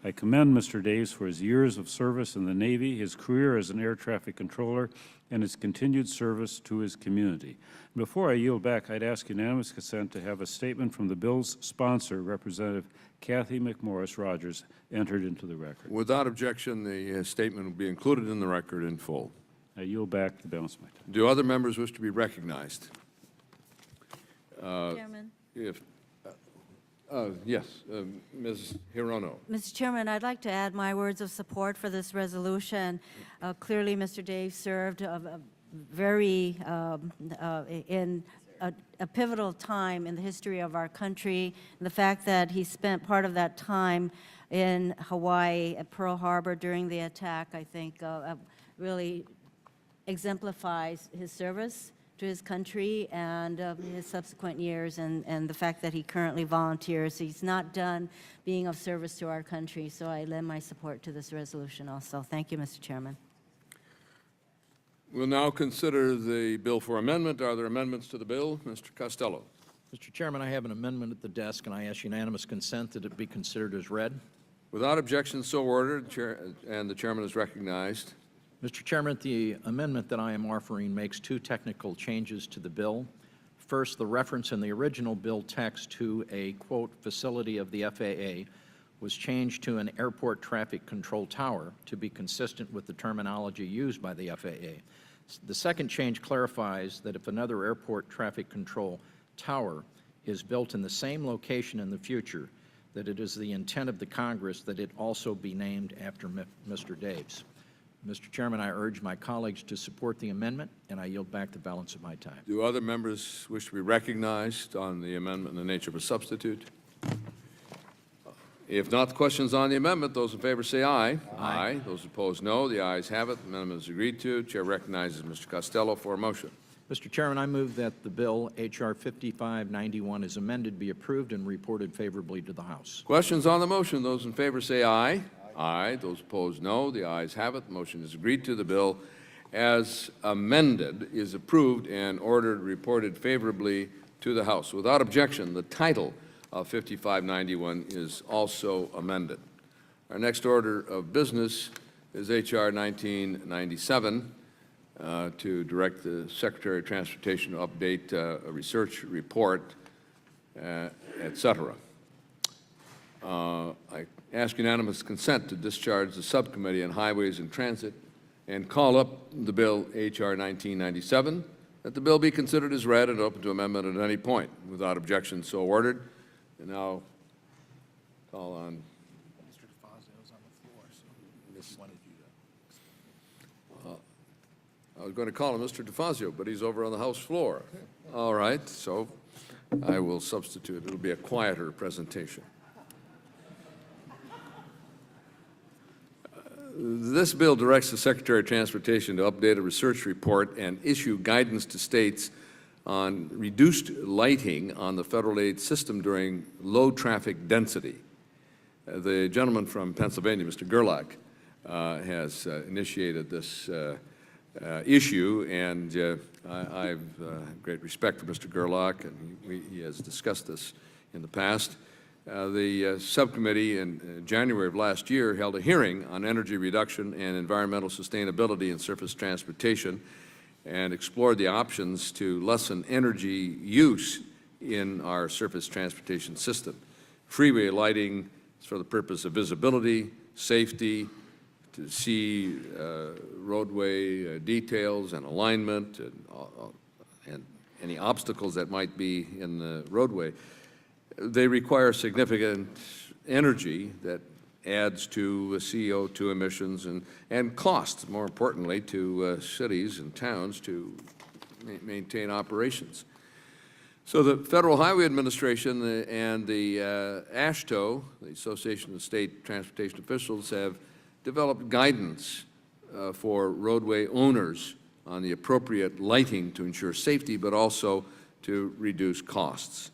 I commend Mr. Daves for his years of service in the Navy, his career as an air traffic controller, and his continued service to his community. Before I yield back, I'd ask unanimous consent to have a statement from the bill's sponsor, Representative Kathy McMorris Rogers, entered into the record. Without objection, the statement will be included in the record in full. I yield back the balance of my time. Do other members wish to be recognized? Chairman. Yes, Ms. Hirono. Mr. Chairman, I'd like to add my words of support for this resolution. Clearly, Mr. Dave served very in a pivotal time in the history of our country. And the fact that he spent part of that time in Hawaii at Pearl Harbor during the attack, I think, really exemplifies his service to his country and his subsequent years, and the fact that he currently volunteers. He's not done being of service to our country, so I lend my support to this resolution also. Thank you, Mr. Chairman. We'll now consider the bill for amendment. Are there amendments to the bill? Mr. Costello. Mr. Chairman, I have an amendment at the desk, and I ask unanimous consent that it be considered as read. Without objection, so ordered, and the chairman is recognized. Mr. Chairman, the amendment that I am offering makes two technical changes to the bill. First, the reference in the original bill text to a, quote, facility of the FAA was changed to an airport traffic control tower to be consistent with the terminology used by the FAA. The second change clarifies that if another airport traffic control tower is built in the same location in the future, that it is the intent of the Congress that it also be named after Mr. Daves. Mr. Chairman, I urge my colleagues to support the amendment, and I yield back the balance of my time. Do other members wish to be recognized on the amendment in the nature of a substitute? If not, the questions on the amendment. Those in favor say aye. Aye. Those opposed, no. The ayes have it. The amendment is agreed to. Chair recognizes Mr. Costello for a motion. Mr. Chairman, I move that the bill, H.R. 5591, as amended, be approved and reported favorably to the House. Questions on the motion. Those in favor say aye. Aye. Those opposed, no. The ayes have it. The motion is agreed to. The bill, as amended, is approved and ordered reported favorably to the House. Without objection, the title of 5591 is also amended. Our next order of business is H.R. 1997 to direct the Secretary of Transportation to update a research report, et cetera. I ask unanimous consent to discharge the Subcommittee on Highways and Transit and call up the bill H.R. 1997, that the bill be considered as read and open to amendment at any point. Without objection, so ordered. And now call on Mr. DeFazio's on the floor, so he wanted you to. I was going to call him Mr. DeFazio, but he's over on the House floor. All right, so I will substitute. It'll be a quieter presentation. This bill directs the Secretary of Transportation to update a research report and issue guidance to states on reduced lighting on the federal aid system during low traffic density. The gentleman from Pennsylvania, Mr. Gerlach, has initiated this issue, and I have great respect for Mr. Gerlach, and he has discussed this in the past. The subcommittee in January of last year held a hearing on energy reduction and environmental sustainability in surface transportation and explored the options to lessen energy use in our surface transportation system. Freeway lighting is for the purpose of visibility, safety, to see roadway details and alignment and any obstacles that might be in the roadway. They require significant energy that adds to CO2 emissions and costs, more importantly, to cities and towns to maintain operations. So the Federal Highway Administration and the AASHTO, the Association of State Transportation Officials, have developed guidance for roadway owners on the appropriate lighting to ensure safety, but also to reduce costs.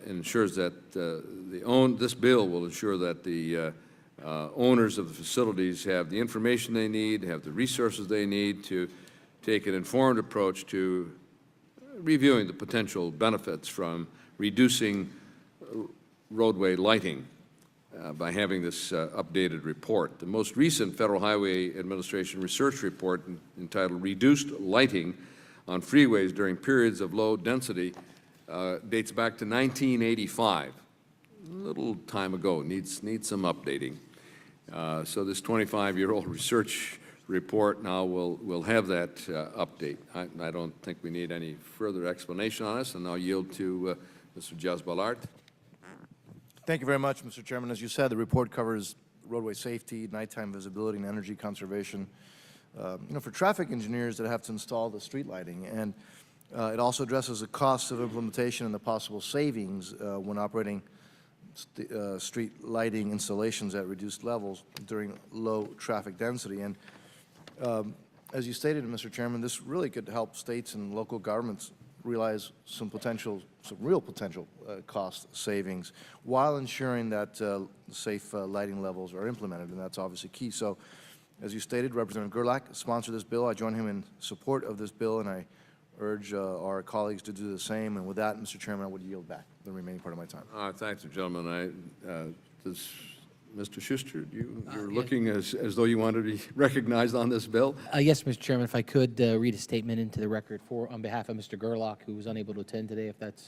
Ensures that this bill will ensure that the owners of the facilities have the information they need, have the resources they need to take an informed approach to reviewing the potential benefits from reducing roadway lighting. by having this updated report. The most recent Federal Highway Administration research report entitled Reduced Lighting on Freeways During Periods of Low Density dates back to 1985. A little time ago, needs some updating. So this 25-year-old research report now will have that update. I don't think we need any further explanation on this, and I'll yield to Mr. Jasballart. Thank you very much, Mr. Chairman. As you said, the report covers roadway safety, nighttime visibility, and energy conservation. For traffic engineers that have to install the street lighting, and it also addresses the costs of implementation and the possible savings when operating street lighting installations at reduced levels during low traffic density. And as you stated, Mr. Chairman, this really could help states and local governments realize some real potential cost savings while ensuring that safe lighting levels are implemented, and that's obviously key. So, as you stated, Representative Gerlach sponsored this bill. I join him in support of this bill, and I urge our colleagues to do the same. And with that, Mr. Chairman, I would yield back the remaining part of my time. Thank you, gentlemen. Mr. Schuster, you're looking as though you want to be recognized on this bill? Yes, Mr. Chairman, if I could read a statement into the record on behalf of Mr. Gerlach, who was unable to attend today, if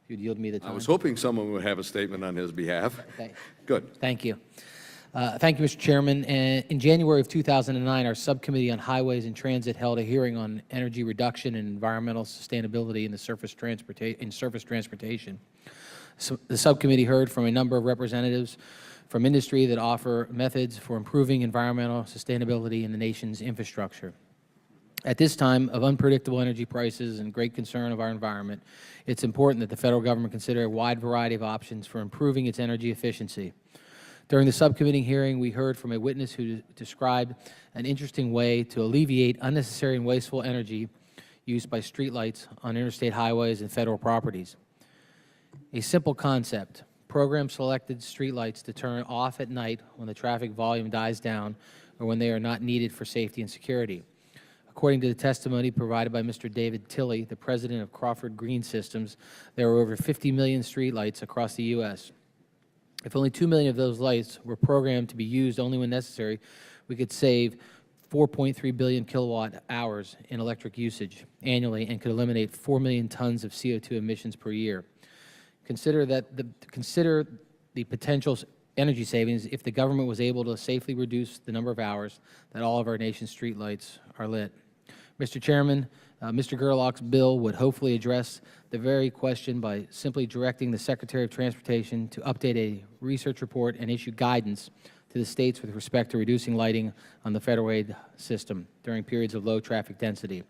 you'd yield me the time. I was hoping someone would have a statement on his behalf. Good. Thank you. Thank you, Mr. Chairman. In January of 2009, our subcommittee on highways and transit held a hearing on energy reduction and environmental sustainability in the surface transportation. So the subcommittee heard from a number of representatives from industry that offer methods for improving environmental sustainability in the nation's infrastructure. At this time of unpredictable energy prices and great concern of our environment, it's important that the federal government consider a wide variety of options for improving its energy efficiency. During the subcommittee hearing, we heard from a witness who described an interesting way to alleviate unnecessary and wasteful energy used by streetlights on interstate highways and federal properties. A simple concept: program selected streetlights to turn off at night when the traffic volume dies down or when they are not needed for safety and security. According to the testimony provided by Mr. David Tilley, the president of Crawford Green Systems, there are over 50 million streetlights across the U.S. If only 2 million of those lights were programmed to be used only when necessary, we could save 4.3 billion kilowatt hours in electric usage annually and could eliminate 4 million tons of CO2 emissions per year. Consider the potential energy savings if the government was able to safely reduce the number of hours that all of our nation's streetlights are lit. Mr. Chairman, Mr. Gerlach's bill would hopefully address the very question by simply directing the Secretary of Transportation to update a research report and issue guidance to the states with respect to reducing lighting on the federal aid system during periods of low traffic density.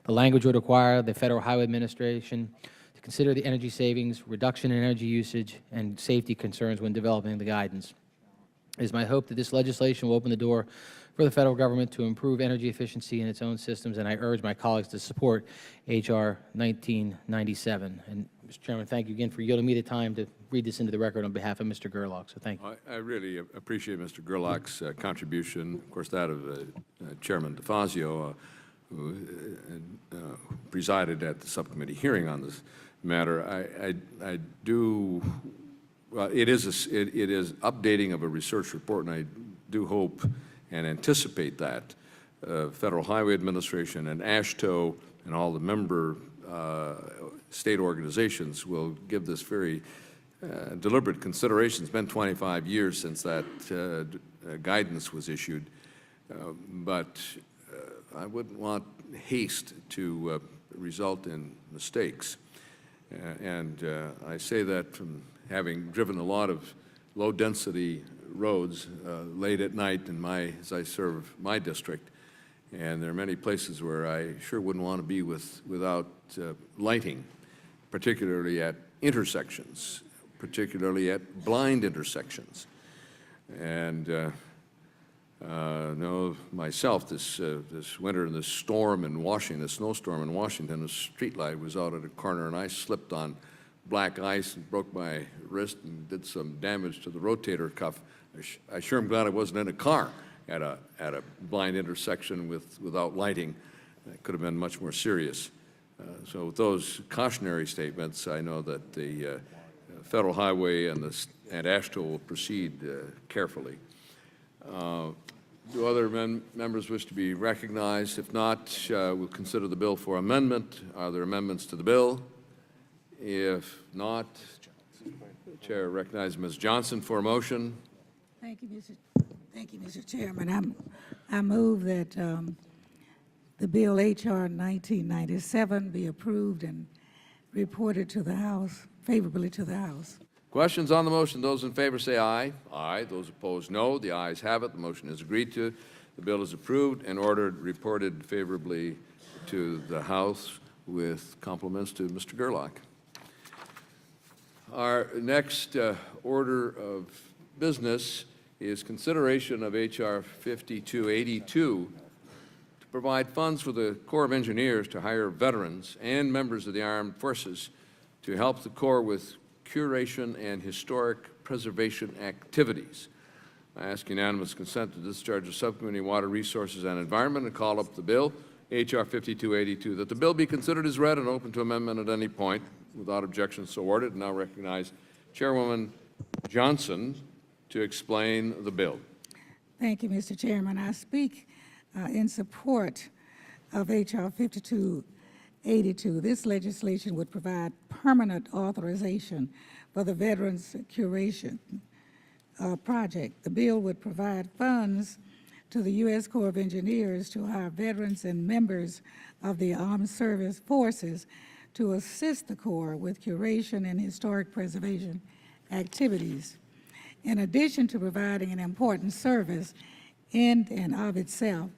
The language would require the Federal Highway Administration to consider the energy savings, reduction in energy usage, and safety concerns when developing the guidance. It is my hope that this legislation will open the door for the federal government to improve energy efficiency in its own systems, and I urge my colleagues to support H.R. 1997. And, Mr. Chairman, thank you again for yielding me the time to read this into the record on behalf of Mr. Gerlach, so thank you. I really appreciate Mr. Gerlach's contribution, of course, that of Chairman DeFazio, who presided at the subcommittee hearing on this matter. I do, well, it is updating of a research report, and I do hope and anticipate that Federal Highway Administration and AASHTO and all the member state organizations will give this very deliberate consideration. It's been 25 years since that guidance was issued, but I wouldn't want haste to result in mistakes. And I say that from having driven a lot of low-density roads late at night as I serve my district, and there are many places where I sure wouldn't want to be without lighting, particularly at intersections, particularly at blind intersections. And know myself, this winter in this storm in Washington, the snowstorm in Washington, a street light was out at a corner, and I slipped on black ice and broke my wrist and did some damage to the rotator cuff. I sure am glad I wasn't in a car at a blind intersection without lighting. It could have been much more serious. So with those cautionary statements, I know that the Federal Highway and and AASHTO will proceed carefully. Do other members wish to be recognized? If not, we'll consider the bill for amendment. Are there amendments to the bill? If not, the Chair recognizes Ms. Johnson for a motion. Thank you, Mr. Chairman. I move that the bill H.R. 1997 be approved and reported to the House, favorably to the House. Questions on the motion? Those in favor say aye. Aye. Those opposed, no. The ayes have it. The motion is agreed to. The bill is approved and ordered reported favorably to the House with compliments to Mr. Gerlach. Our next order of business is consideration of H.R. 5282 to provide funds for the Corps of Engineers to hire veterans and members of the armed forces to help the Corps with curation and historic preservation activities. I ask unanimous consent to discharge the Subcommittee on Water Resources and Environment and call up the bill, H.R. 5282, that the bill be considered as read and open to amendment at any point. Without objection, so ordered. And now recognize Chairwoman Johnson to explain the bill. Thank you, Mr. Chairman. I speak in support of H.R. 5282. This legislation would provide permanent authorization for the Veterans Curation Project. The bill would provide funds to the U.S. Corps of Engineers to hire veterans and members of the armed service forces to assist the Corps with curation and historic preservation activities. In addition to providing an important service in and of itself,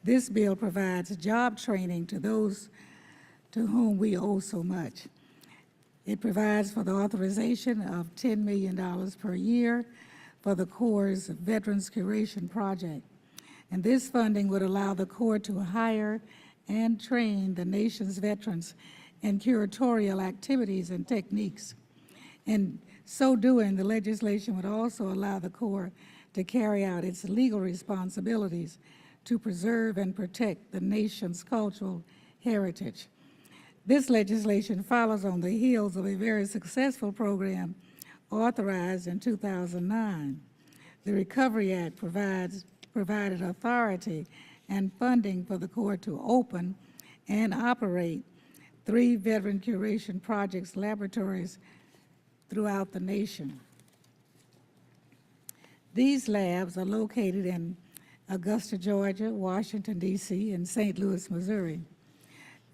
this bill provides job training to those to whom we owe so much. It provides for the authorization of $10 million per year for the Corps' Veterans Curation Project. And this funding would allow the Corps to hire and train the nation's veterans in curatorial activities and techniques. In so doing, the legislation would also allow the Corps to carry out its legal responsibilities to preserve and protect the nation's cultural heritage. This legislation follows on the heels of a very successful program authorized in 2009. The Recovery Act provided authority and funding for the Corps to open and operate 3 veteran curation projects laboratories throughout the nation. These labs are located in Augusta, Georgia, Washington, D.C., and St. Louis, Missouri.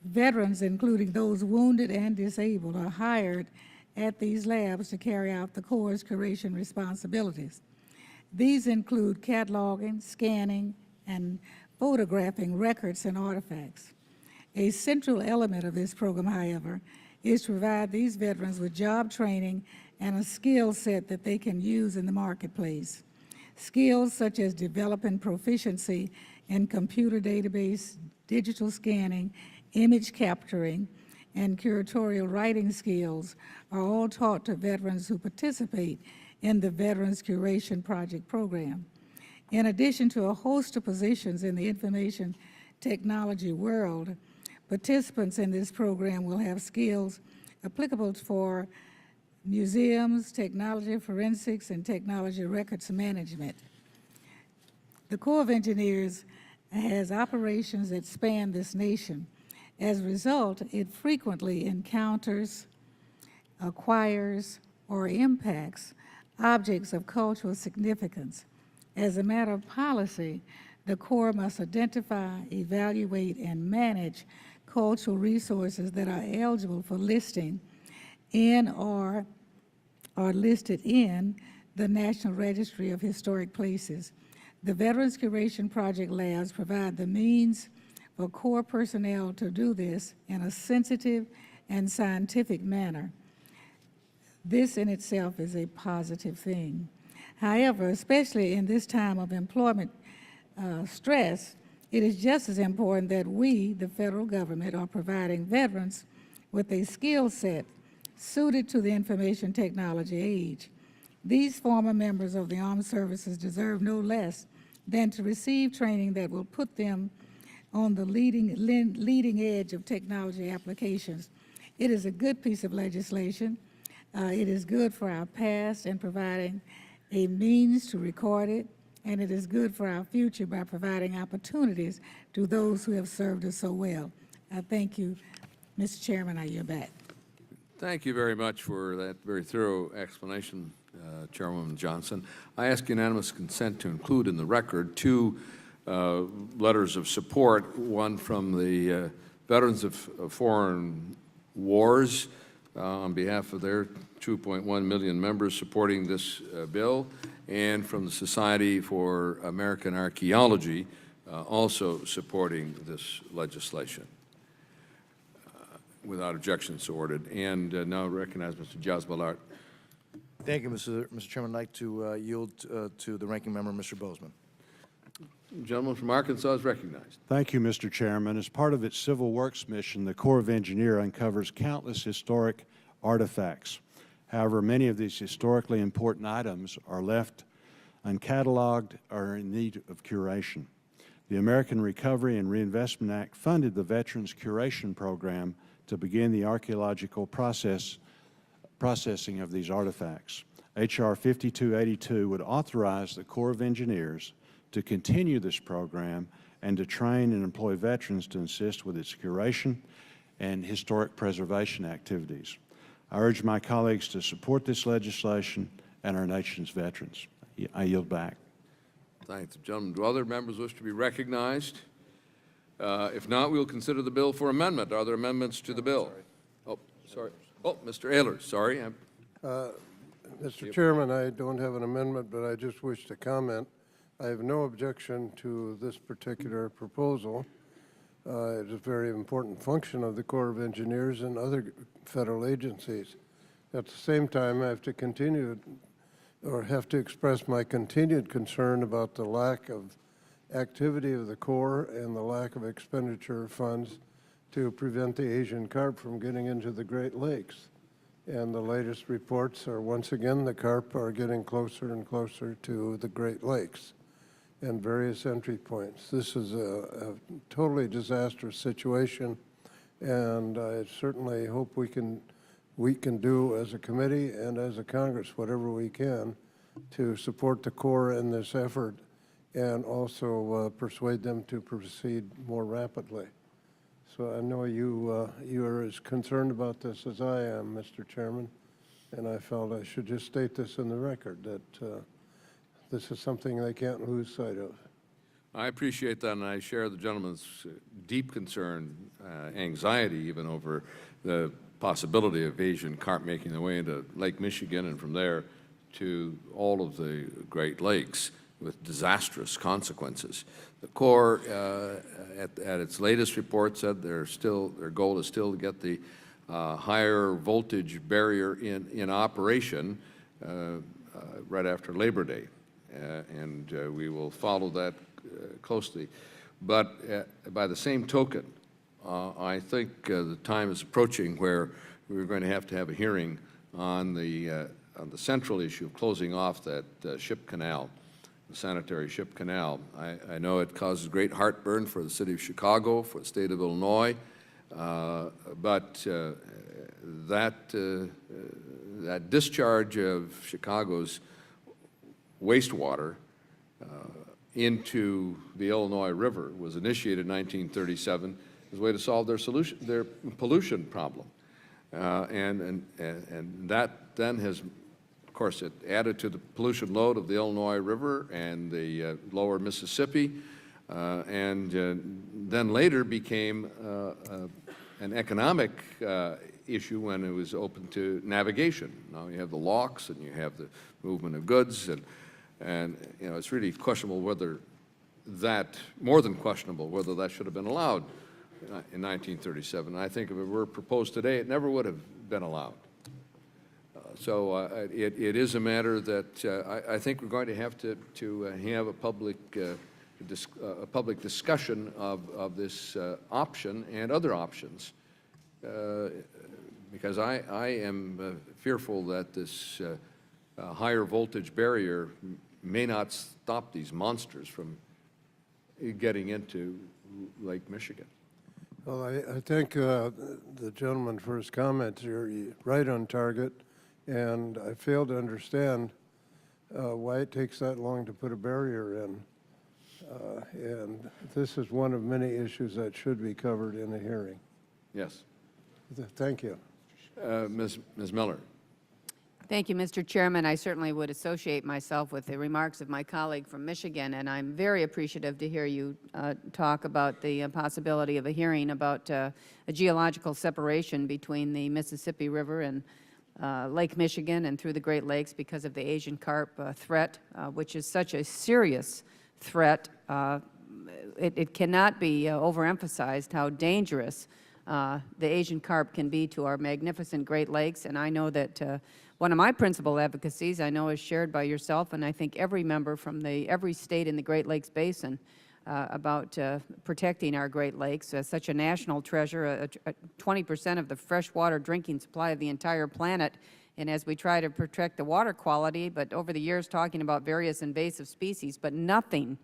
Veterans, including those wounded and disabled, are hired at these labs to carry out the Corps' curation responsibilities. These include cataloging, scanning, and photographing records and artifacts. A central element of this program, however, is to provide these veterans with job training and a skill set that they can use in the marketplace. Skills such as developing proficiency in computer database, digital scanning, image capturing, and curatorial writing skills are all taught to veterans who participate in the Veterans Curation Project program. In addition to a host of positions in the information technology world, participants in this program will have skills applicable for museums, technology forensics, and technology records management. The Corps of Engineers has operations that span this nation. As a result, it frequently encounters, acquires, or impacts objects of cultural significance. As a matter of policy, the Corps must identify, evaluate, and manage cultural resources that are eligible for listing in or are listed in the National Registry of Historic Places. The Veterans Curation Project labs provide the means for Corps personnel to do this in a sensitive and scientific manner. This in itself is a positive thing. However, especially in this time of employment stress, it is just as important that we, the federal government, are providing veterans with a skill set suited to the information technology age. These former members of the armed services deserve no less than to receive training that will put them on the leading edge of technology applications. It is a good piece of legislation. It is good for our past in providing a means to record it, and it is good for our future by providing opportunities to those who have served us so well. I thank you, Mr. Chairman. I yield back. Thank you very much for that very thorough explanation, Chairwoman Johnson. I ask unanimous consent to include in the record two letters of support, one from the Veterans of Foreign Wars on behalf of their 2.1 million members supporting this bill, and from the Society for American Archaeology also supporting this legislation. Without objection, so ordered. And now recognize Mr. Jasbalart. Thank you, Mr. Chairman. I'd like to yield to the ranking member, Mr. Bozeman. Gentleman from Arkansas is recognized. Thank you, Mr. Chairman. As part of its Civil Works mission, the Corps of Engineers uncovers countless historic artifacts. However, many of these historically important items are left uncatalogued or are in need of curation. The American Recovery and Reinvestment Act funded the Veterans Curation Program to begin the archaeological processing of these artifacts. H.R. 5282 would authorize the Corps of Engineers to continue this program and to train and employ veterans to assist with its curation and historic preservation activities. I urge my colleagues to support this legislation and our nation's veterans. I yield back. Thank the gentleman. Do other members wish to be recognized? If not, we will consider the bill for amendment. Are there amendments to the bill? Oh, sorry. Oh, Mr. Ehlers, sorry. Mr. Chairman, I don't have an amendment, but I just wish to comment. I have no objection to this particular proposal. It is a very important function of the Corps of Engineers and other federal agencies. At the same time, I have to express my continued concern about the lack of activity of the Corps and the lack of expenditure of funds to prevent the Asian carp from getting into the Great Lakes. And the latest reports are, once again, the carp are getting closer and closer to the Great Lakes and various entry points. This is a totally disastrous situation, and I certainly hope we can do as a committee and as a Congress whatever we can to support the Corps in this effort and also persuade them to proceed more rapidly. So I know you are as concerned about this as I am, Mr. Chairman, and I felt I should just state this in the record, that this is something they can't lose sight of. I appreciate that, and I share the gentleman's deep concern, anxiety even, over the possibility of Asian carp making their way into Lake Michigan and from there to all of the Great Lakes with disastrous consequences. The Corps, at its latest report, said their goal is still to get the higher voltage barrier in operation right after Labor Day, and we will follow that closely. But by the same token, I think the time is approaching where we're going to have a hearing on the central issue of closing off that ship canal, the sanitary ship canal. I know it causes great heartburn for the city of Chicago, for the state of Illinois, but that discharge of Chicago's wastewater into the Illinois River was initiated in 1937 as a way to solve their pollution problem. And that then has, of course, it added to the pollution load of the Illinois River and the lower Mississippi, and then later became an economic issue when it was open to navigation. Now you have the locks and you have the movement of goods, and you know, it's really questionable whether that, more than questionable, whether that should have been allowed in 1937. I think if it were proposed today, it never would have been allowed. So it is a matter that I think we're going to have have a public discussion of this option and other options, because I am fearful that this higher voltage barrier may not stop these monsters from getting into Lake Michigan. Well, I thank the gentleman for his comments. You're right on target. and I fail to understand why it takes that long to put a barrier in. And this is one of many issues that should be covered in a hearing. Yes. Thank you. Ms. Miller. Thank you, Mr. Chairman. I certainly would associate myself with the remarks of my colleague from Michigan, and I'm very appreciative to hear you talk about the possibility of a hearing about a geological separation between the Mississippi River and Lake Michigan and through the Great Lakes because of the Asian carp threat, which is such a serious threat. It cannot be overemphasized how dangerous the Asian carp can be to our magnificent Great Lakes, and I know that one of my principal advocacies, I know, is shared by yourself, and I think every member from every state in the Great Lakes Basin about protecting our Great Lakes, such a national treasure, 20% of the freshwater drinking supply of the entire planet. And as we try to protect the water quality, but over the years talking about various invasive species, but nothing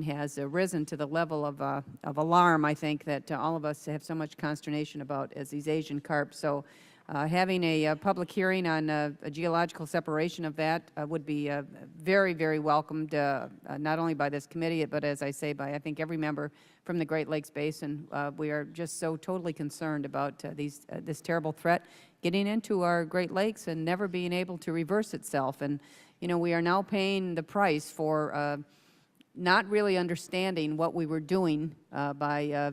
has risen to the level of alarm, I think, that all of us have so much consternation about as these Asian carp. So having a public hearing on a geological separation of that would be very, very welcomed, not only by this committee, but as I say, by I think every member from the Great Lakes Basin. We are just so totally concerned about this terrible threat getting into our Great Lakes and never being able to reverse itself. And, you know, we are now paying the price for not really understanding what we were doing by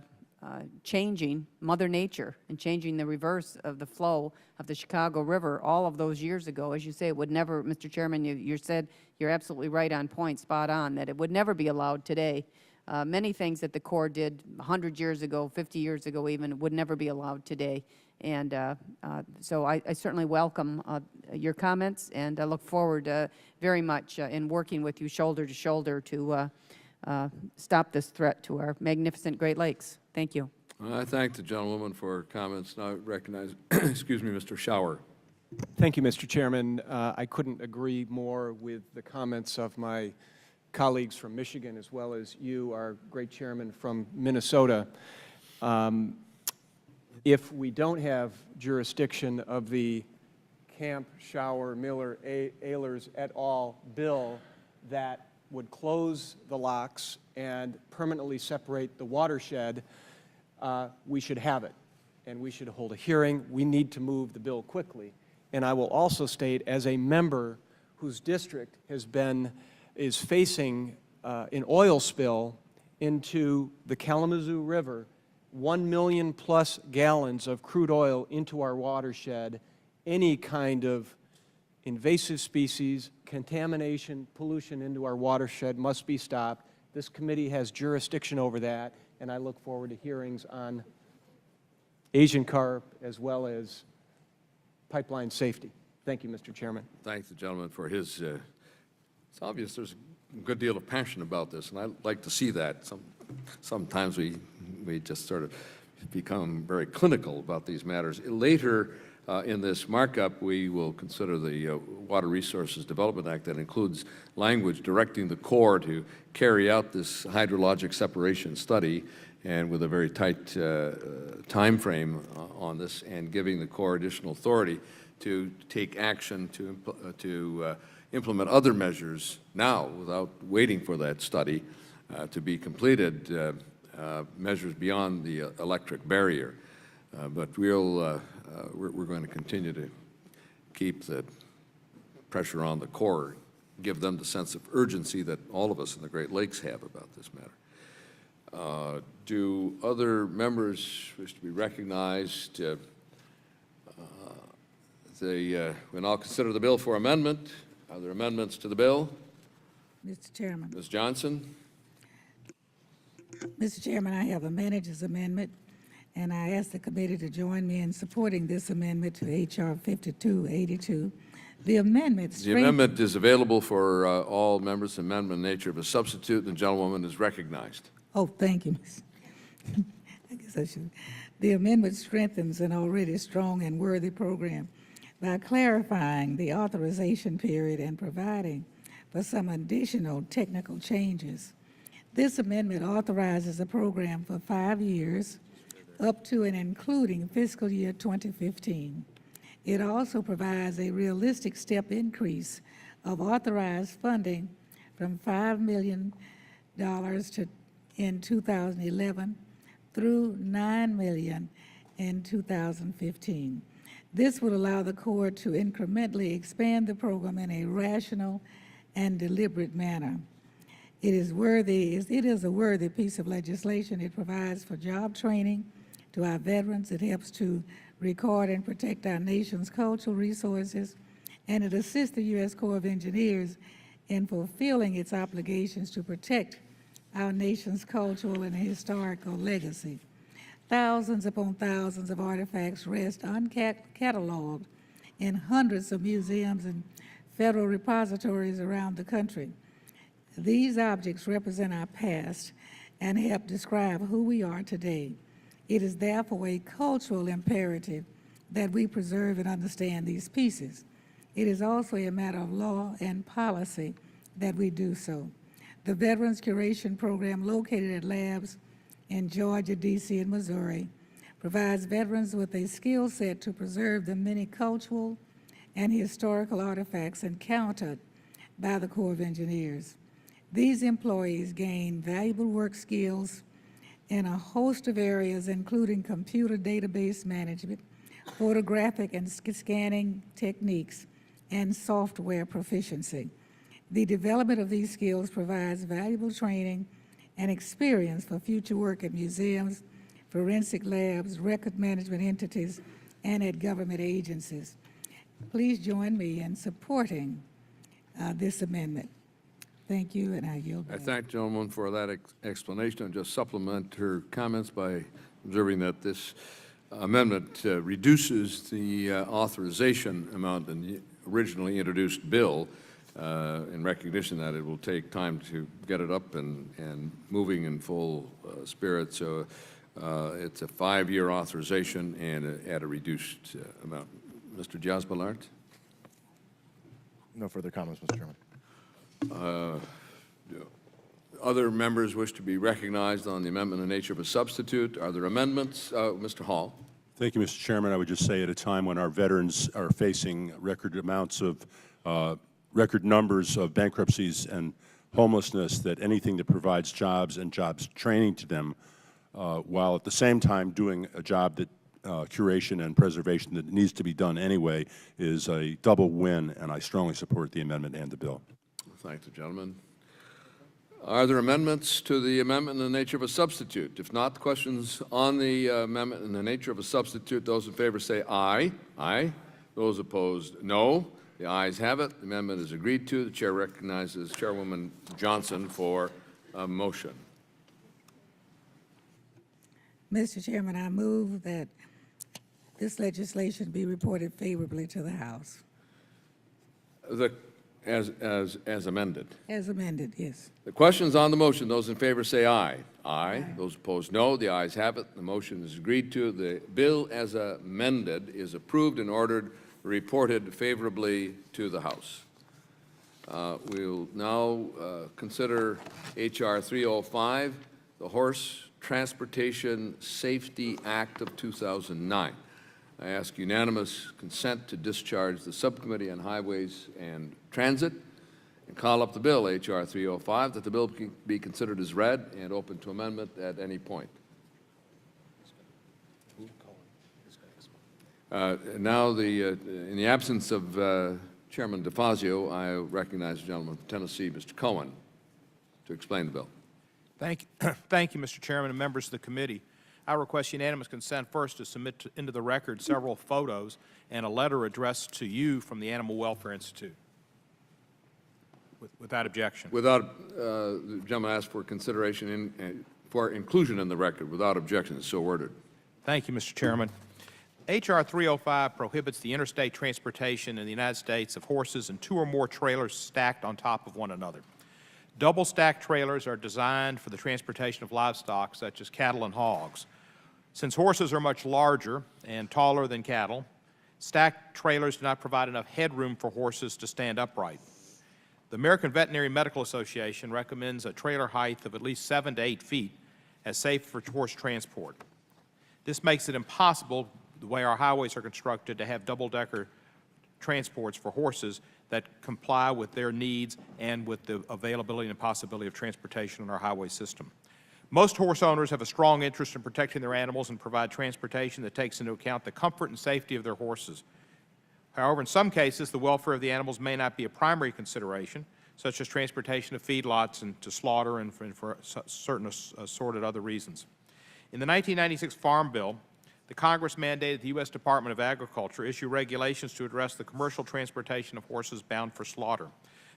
changing Mother Nature and changing the reverse of the flow of the Chicago River all of those years ago. As you say, it would never, Mr. Chairman, you said, you're absolutely right on point, spot on, that it would never be allowed today. Many things that the Corps did 100 years ago, 50 years ago even, would never be allowed today. And so I certainly welcome your comments, and I look forward very much in working with you shoulder to shoulder to stop this threat to our magnificent Great Lakes. Thank you. I thank the gentlewoman for her comments. Now I recognize, excuse me, Mr. Schauer. Thank you, Mr. Chairman. I couldn't agree more with the comments of my colleagues from Michigan, as well as you, our great chairman from Minnesota. If we don't have jurisdiction of the Camp, Schauer, Miller, Ehlers et al. Bill that would close the locks and permanently separate the watershed, we should have it, and we should hold a hearing. We need to move the bill quickly. And I will also state, as a member whose district is facing an oil spill into the Kalamazoo River, 1 million plus gallons of crude oil into our watershed, any kind of invasive species, contamination, pollution into our watershed must be stopped. This committee has jurisdiction over that, and I look forward to hearings on Asian carp as well as pipeline safety. Thank you, Mr. Chairman. Thank the gentleman for his, it's obvious there's a good deal of passion about this, and I like to see that. Sometimes we just sort of become very clinical about these matters. Later in this markup, we will consider the Water Resources Development Act that includes language directing the Corps to carry out this hydrologic separation study, and with a very tight time frame on this, and giving the Corps additional authority to take action to implement other measures now without waiting for that study to be completed, measures beyond the electric barrier. But we're going to continue to keep the pressure on the Corps, give them the sense of urgency that all of us in the Great Lakes have about this matter. Do other members wish to be recognized? We'll now consider the bill for amendment. Are there amendments to the bill? Mr. Chairman. Ms. Johnson? Mr. Chairman, I have a manager's amendment, and I ask the committee to join me in supporting this amendment to H.R. 5282. The amendment is available for all members. The amendment in nature of a substitute, and the gentlewoman is recognized. Oh, thank you, Ms. I guess I should. The amendment strengthens an already strong and worthy program by clarifying the authorization period and providing for some additional technical changes. This amendment authorizes a program for 5 years, up to and including fiscal year 2015, It also provides a realistic step increase of authorized funding from $5 million in 2011 through $9 million in 2015. This will allow the Corps to incrementally expand the program in a rational and deliberate manner. It is a worthy piece of legislation. It provides for job training to our veterans. It helps to record and protect our nation's cultural resources, and it assists the U.S. Corps of Engineers in fulfilling its obligations to protect our nation's cultural and historical legacy. Thousands upon thousands of artifacts rest uncatalogued in hundreds of museums and federal repositories around the country. These objects represent our past and help describe who we are today. It is therefore a cultural imperative that we preserve and understand these pieces. It is also a matter of law and policy that we do so. The Veterans Curation Program, located at labs in Georgia, D.C., and Missouri, provides veterans with a skill set to preserve the many cultural and historical artifacts encountered by the Corps of Engineers. These employees gain valuable work skills in a host of areas, including computer database management, photographic and scanning techniques, and software proficiency. The development of these skills provides valuable training and experience for future work at museums, forensic labs, record management entities, and at government agencies. Please join me in supporting this amendment. Thank you, and I yield back. I thank the gentleman for that explanation, and just supplement her comments by observing that this amendment reduces the authorization amount in the originally introduced bill in recognition that it will take time to get it up and moving in full spirit. So it's a 5-year authorization and at a reduced amount. Mr. Jasbalart? No further comments, Mr. Chairman. Other members wish to be recognized on the amendment in the nature of a substitute. Are there amendments? Mr. Hall. Thank you, Mr. Chairman. I would just say at a time when our veterans are facing record numbers of bankruptcies and homelessness, that anything that provides jobs and jobs training to them, while at the same time doing a job that curation and preservation that needs to be done anyway, is a double win, and I strongly support the amendment and the bill. Thank the gentleman. Are there amendments to the amendment in the nature of a substitute? If not, questions on the amendment in the nature of a substitute, those in favor say aye. Aye. Those opposed, no. The ayes have it. The amendment is agreed to. The chair recognizes Chairwoman Johnson for a motion. Mr. Chairman, I move that this legislation be reported favorably to the House. As amended. As amended, yes. The questions on the motion, those in favor say aye. Aye. Those opposed, no. The ayes have it. The motion is agreed to. The bill as amended is approved and ordered, reported favorably to the House. We'll now consider H.R. 305, the Horse Transportation Safety Act of 2009. I ask unanimous consent to discharge the Subcommittee on Highways and Transit and call up the bill, H.R. 305, that the bill be considered as read and open to amendment at any point. Now, in the absence of Chairman DeFazio, I recognize the gentleman from Tennessee, Mr. Cohen, to explain the bill. Thank you, Mr. Chairman and members of the committee. I request unanimous consent first to submit into the record several photos and a letter addressed to you from the Animal Welfare Institute. Without objection. The gentleman asked for consideration for inclusion in the record. Without objection, so ordered. Thank you, Mr. Chairman. H.R. 305 prohibits the interstate transportation in the United States of horses and 2 or more trailers stacked on top of one another. Double-stacked trailers are designed for the transportation of livestock, such as cattle and hogs. Since horses are much larger and taller than cattle, stacked trailers do not provide enough headroom for horses to stand upright. The American Veterinary Medical Association recommends a trailer height of at least 7 to 8 feet as safe for horse transport. This makes it impossible the way our highways are constructed, to have double-decker transports for horses that comply with their needs and with the availability and possibility of transportation on our highway system. Most horse owners have a strong interest in protecting their animals and provide transportation that takes into account the comfort and safety of their horses. However, in some cases, the welfare of the animals may not be a primary consideration, such as transportation to feedlots and to slaughter and for certain assorted other reasons. In the 1996 Farm Bill, the Congress mandated the U.S. Department of Agriculture issue regulations to address the commercial transportation of horses bound for slaughter.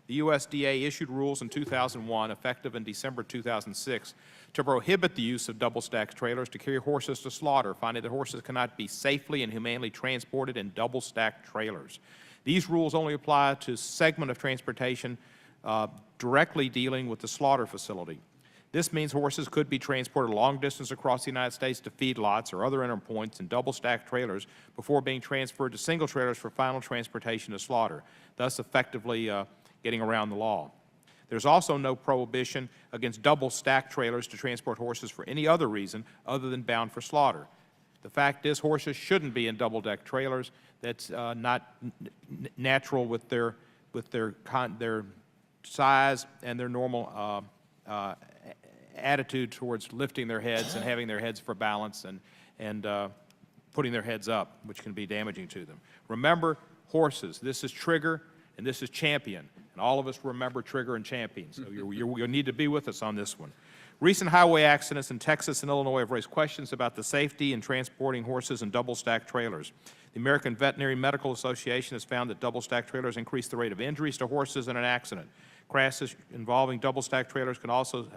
The USDA issued rules in 2001, effective in December 2006, to prohibit the use of double-stacked trailers to carry horses to slaughter, finding that horses cannot be safely and humanely transported in double-stacked trailers. These rules only apply to a segment of transportation directly dealing with the slaughter facility. This means horses could be transported a long distance across the United States to feedlots or other interpoints in double-stacked trailers before being transferred to single trailers for final transportation to slaughter, thus effectively getting around the law. There's also no prohibition against double-stacked trailers to transport horses for any other reason other than bound for slaughter. The fact is, horses shouldn't be in double-deck trailers. That's not natural with their size and their normal attitude towards lifting their heads and having their heads for balance and putting their heads up, which can be damaging to them. Remember, horses, this is Trigger and this is Champion, and all of us remember Trigger and Champion, so you'll need to be with us on this one. Recent highway accidents in Texas and Illinois have raised questions about the safety in transporting horses in double-stacked trailers. The American Veterinary Medical Association has found that double-stacked trailers increase the rate of injuries to horses in an accident. Crashes involving double-stacked trailers can also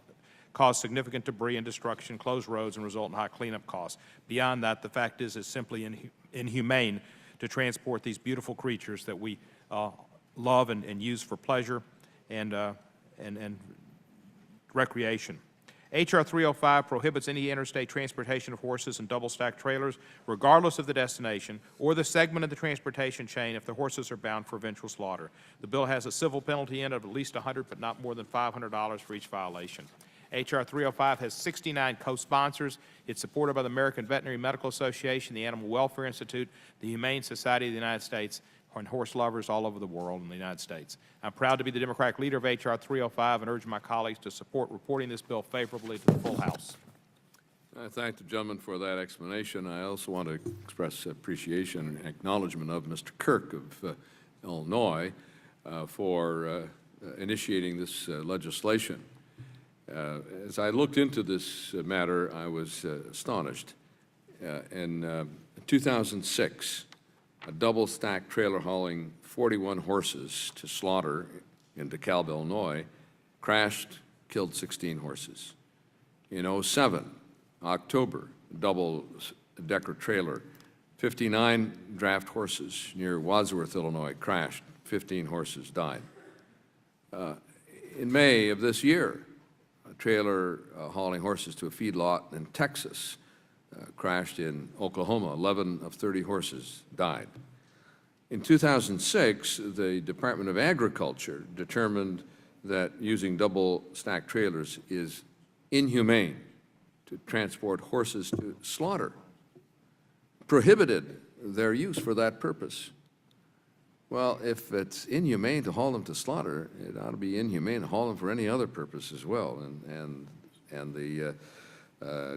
cause significant debris and destruction, close roads, and result in high cleanup costs. Beyond that, the fact is it's simply inhumane to transport these beautiful creatures that we love and use for pleasure and recreation. H.R. 305 prohibits any interstate transportation of horses in double-stacked trailers, regardless of the destination or the segment of the transportation chain if the horses are bound for eventual slaughter. The bill has a civil penalty in it of at least $100 but not more than $500 for each violation. H.R. 305 has 69 co-sponsors. It's supported by the American Veterinary Medical Association, the Animal Welfare Institute, the Humane Society of the United States, and horse lovers all over the world and the United States. I'm proud to be the Democratic leader of H.R. 305 and urge my colleagues to support reporting this bill favorably to the full House. I thank the gentleman for that explanation. I also want to express appreciation and acknowledgement of Mr. Kirk of Illinois for initiating this legislation. As I looked into this matter, I was astonished. In 2006, a double-stack trailer hauling 41 horses to slaughter in DeKalb, Illinois, crashed, killed 16 horses. In 2007, October, a double-decker trailer, 59 draft horses near Wadsworth, Illinois, crashed, 15 horses died. In May of this year, a trailer hauling horses to a feedlot in Texas crashed in Oklahoma. 11 of 30 horses died. In 2006, the Department of Agriculture determined that using double-stacked trailers is inhumane to transport horses to slaughter, prohibited their use for that purpose. Well, if it's inhumane to haul them to slaughter, it ought to be inhumane to haul them for any other purpose as well. And the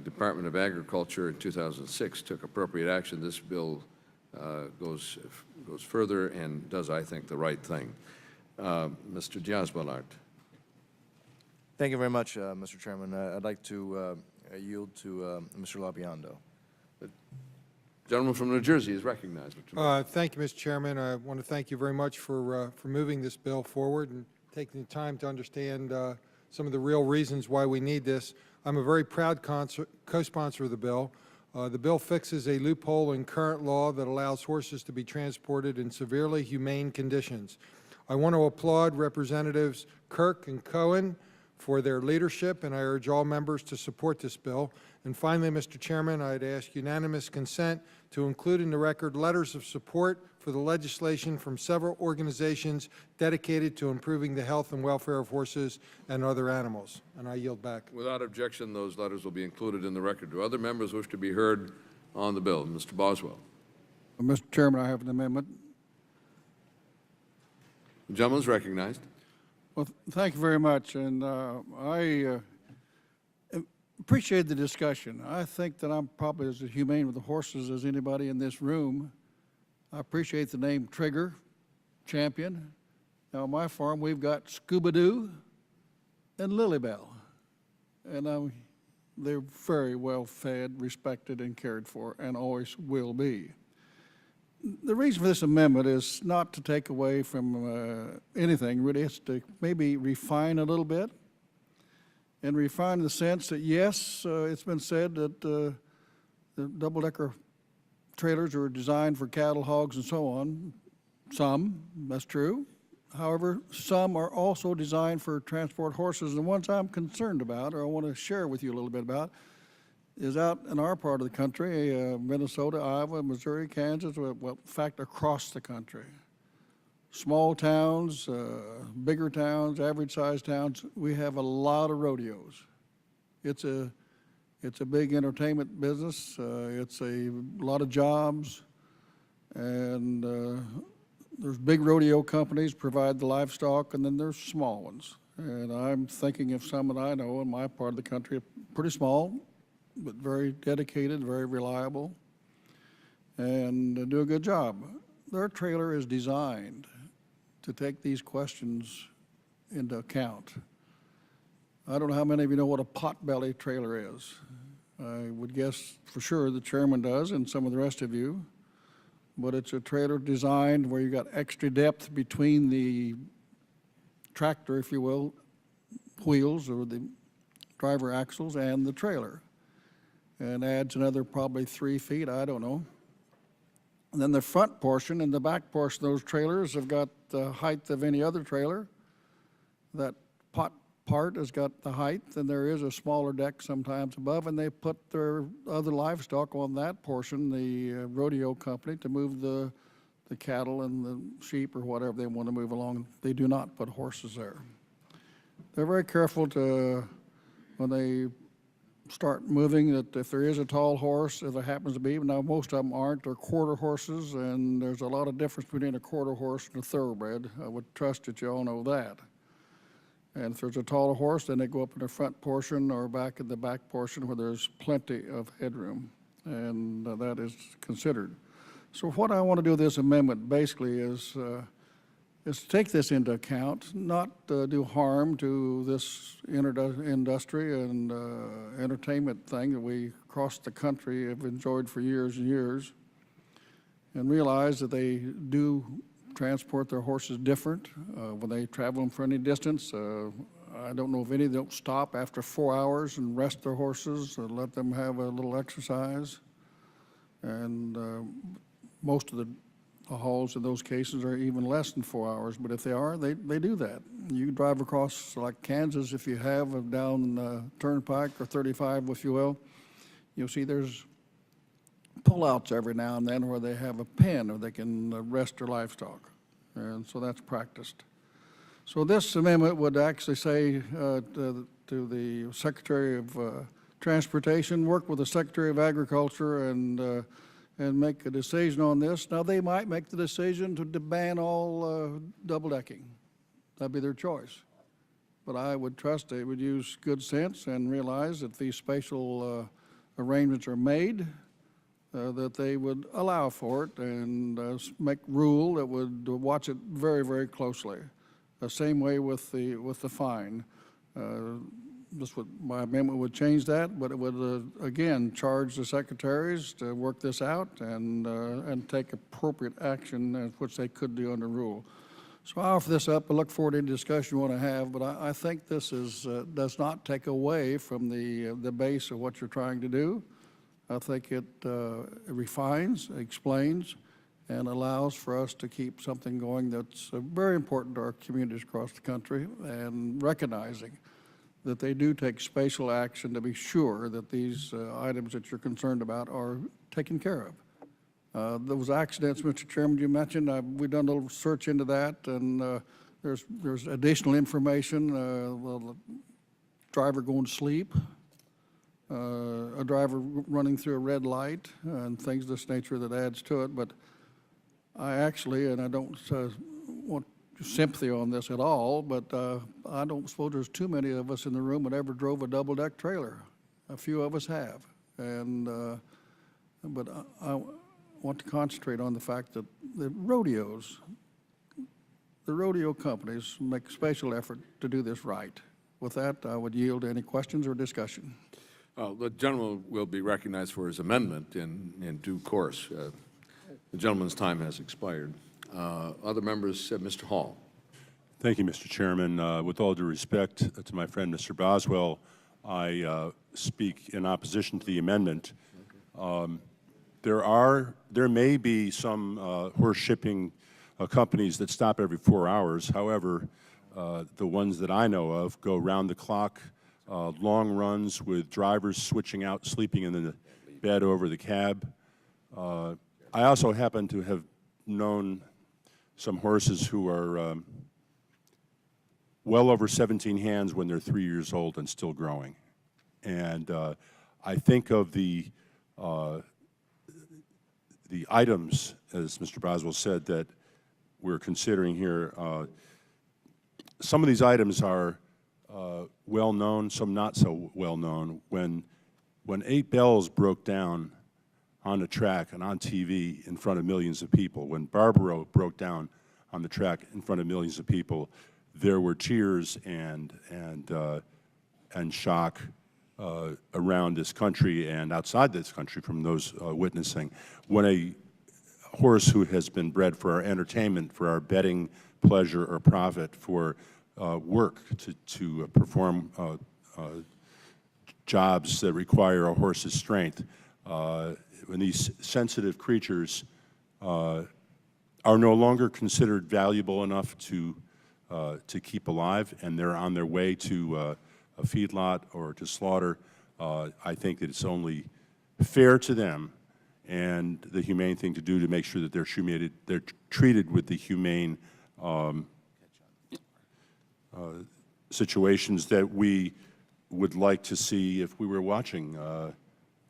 Department of Agriculture in 2006 took appropriate action. This bill goes further and does, I think, the right thing. Mr. Diaz-Balart. Thank you very much, Mr. Chairman. I'd like to yield to Mr. Labiando. The gentleman from New Jersey is recognized. Thank you, Mr. Chairman. I want to thank you very much for moving this bill forward and taking the time to understand some of the real reasons why we need this. I'm a very proud co-sponsor of the bill. The bill fixes a loophole in current law that allows horses to be transported in severely humane conditions. I want to applaud Representatives Kirk and Cohen for their leadership, and I urge all members to support this bill. And finally, Mr. Chairman, I'd ask unanimous consent to include in the record letters of support for the legislation from several organizations dedicated to improving the health and welfare of horses and other animals. And I yield back. Without objection, those letters will be included in the record. Do other members wish to be heard on the bill? Mr. Boswell. Mr. Chairman, I have an amendment. The gentleman is recognized. Well, thank you very much, and I appreciate the discussion. I think that I'm probably as humane with the horses as anybody in this room. I appreciate the name Trigger, Champion. Now, on my farm, we've got Scooby-Doo and Lilybell, and they're very well fed, respected, and cared for, and always will be. The reason for this amendment is not to take away from anything, really. It's to maybe refine a little bit, and refine in the sense that, yes, it's been said that the double-decker trailers are designed for cattle, hogs, and so on. Some, that's true. However, some are also designed for transport horses. And the ones I'm concerned about, or I want to share with you a little bit about, is out in our part of the country, Minnesota, Iowa, Missouri, Kansas, well, in fact, across the country. Small towns, bigger towns, average-sized towns, we have a lot of rodeos. It's a big entertainment business. It's a lot of jobs, and there's big rodeo companies provide the livestock, and then there's small ones. And I'm thinking of some that I know in my part of the country, pretty small, but very dedicated, very reliable, and do a good job. Their trailer is designed to take these questions into account. I don't know how many of you know what a potbelly trailer is. I would guess for sure the chairman does, and some of the rest of you. But it's a trailer designed where you got extra depth between the tractor, if you will, wheels or the driver axles and the trailer. And adds another probably 3 feet, I don't know. And then the front portion and the back portion of those trailers have got the height of any other trailer. That pot part has got the height, and there is a smaller deck sometimes above, and they put their other livestock on that portion, the rodeo company, to move the cattle and the sheep or whatever they want to move along. They do not put horses there. They're very careful to, when they start moving, that if there is a tall horse, if there happens to be, now most of them aren't, they're quarter horses, and there's a lot of difference between a quarter horse and a thoroughbred. I would trust that you all know that. And if there's a taller horse, then they go up in the front portion or back in the back portion where there's plenty of headroom, and that is considered. So what I want to do with this amendment basically is to take this into account, not do harm to this industry and entertainment thing that we across the country have enjoyed for years and years, and realize that they do transport their horses different when they travel them for any distance. I don't know if any don't stop after 4 hours and rest their horses and let them have a little exercise. And most of the hauls in those cases are even less than 4 hours, but if they are, they do that. You can drive across like Kansas if you have down Turnpike or 35, if you will. You'll see there's pullouts every now and then where they have a pen or they can rest their livestock, and so that's practiced. So this amendment would actually say to the Secretary of Transportation, work with the Secretary of Agriculture and make a decision on this. Now, they might make the decision to ban all double-decking. That'd be their choice. But I would trust they would use good sense and realize that these spatial arrangements are made, that they would allow for it and make rule that would watch it very, very closely. The same way with the fine. My amendment would change that, but it would again charge the secretaries to work this out and take appropriate action, which they could do under rule. So I offer this up. I look forward to any discussion you want to have, but I think this does not take away from the base of what you're trying to do. I think it refines, explains, and allows for us to keep something going that's very important to our communities across the country, and recognizing that they do take spatial action to be sure that these items that you're concerned about are taken care of. Those accidents, Mr. Chairman, you mentioned, we've done a little search into that, and there's additional information. The driver going to sleep, a driver running through a red light and things of this nature that adds to it. But I actually, and I don't want sympathy on this at all, but I don't suppose there's too many of us in the room that ever drove a double-deck trailer. A few of us have. And, but I want to concentrate on the fact that the rodeo companies make a special effort to do this right. With that, I would yield to any questions or discussion. The gentleman will be recognized for his amendment in due course. The gentleman's time has expired. Other members, Mr. Hall. Thank you, Mr. Chairman. With all due respect to my friend, Mr. Boswell, I speak in opposition to the amendment. There may be some horse shipping companies that stop every 4 hours. However, the ones that I know of go round the clock, long runs with drivers switching out, sleeping in the bed over the cab. I also happen to have known some horses who are well over 17 hands when they're 3 years old and still growing. And I think of the items, as Mr. Boswell said, that we're considering here. Some of these items are well known, some not so well known. When 8 Bells broke down on the track and on TV in front of millions of people, when Barbaro broke down on the track in front of millions of people, there were cheers and shock around this country and outside this country from those witnessing. When a horse who has been bred for our entertainment, for our betting pleasure or profit, for work to perform jobs that require a horse's strength, when these sensitive creatures are no longer considered valuable enough to keep alive, and they're on their way to a feedlot or to slaughter, I think that it's only fair to them and the humane thing to do to make sure that they're treated with the humane situations that we would like to see if we were watching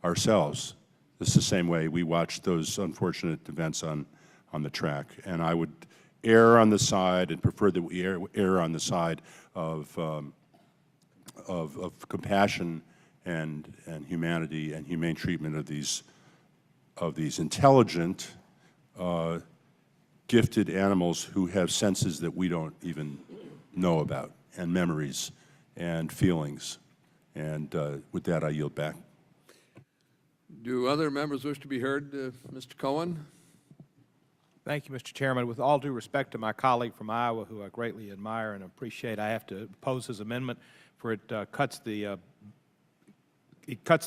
ourselves. It's the same way we watch those unfortunate events on the track. And I would err on the side and prefer that we err on the side of compassion and humanity and humane treatment of these intelligent, gifted animals who have senses that we don't even know about, and memories and feelings. And with that, I yield back. Do other members wish to be heard? Mr. Cohen? Thank you, Mr. Chairman. With all due respect to my colleague from Iowa, who I greatly admire and appreciate, I have to oppose his amendment, for it cuts the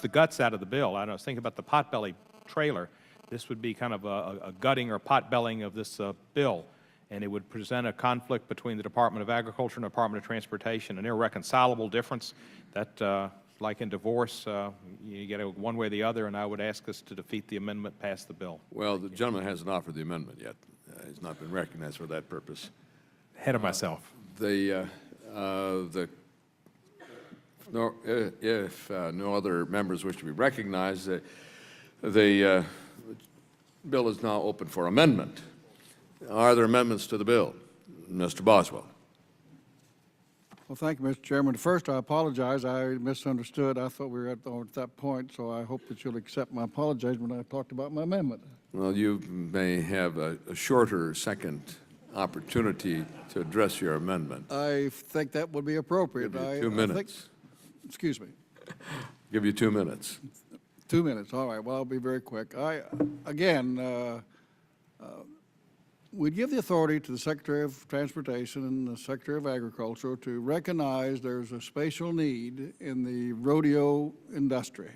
guts out of the bill. I was thinking about the potbelly trailer. This would be kind of a gutting or potbellying of this bill, and it would present a conflict between the Department of Agriculture and the Department of Transportation, an irreconcilable difference that, like in divorce, you get it one way or the other, and I would ask us to defeat the amendment, pass the bill. Well, the gentleman hasn't offered the amendment yet. He's not been recognized for that purpose. Ahead of myself. If no other members wish to be recognized, the bill is now open for amendment. Are there amendments to the bill? Mr. Boswell. Well, thank you, Mr. Chairman. First, I apologize. I misunderstood. I thought we were at that point, so I hope that you'll accept my apologies when I talked about my amendment. Well, you may have a shorter second opportunity to address your amendment. I think that would be appropriate. Give you 2 minutes. Excuse me. Give you 2 minutes. 2 minutes. All right. Well, I'll be very quick. We'd give the authority to the Secretary of Transportation and the Secretary of Agriculture to recognize there's a spatial need in the rodeo industry.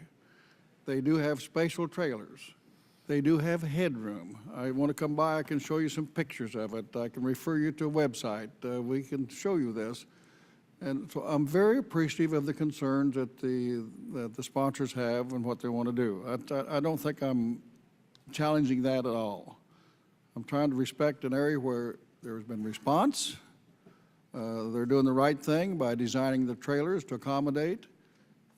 They do have spatial trailers. They do have headroom. I want to come by, I can show you some pictures of it. I can refer you to a website. We can show you this. And so I'm very appreciative of the concerns that the sponsors have and what they want to do. I don't think I'm challenging that at all. I'm trying to respect an area where there's been response. They're doing the right thing by designing the trailers to accommodate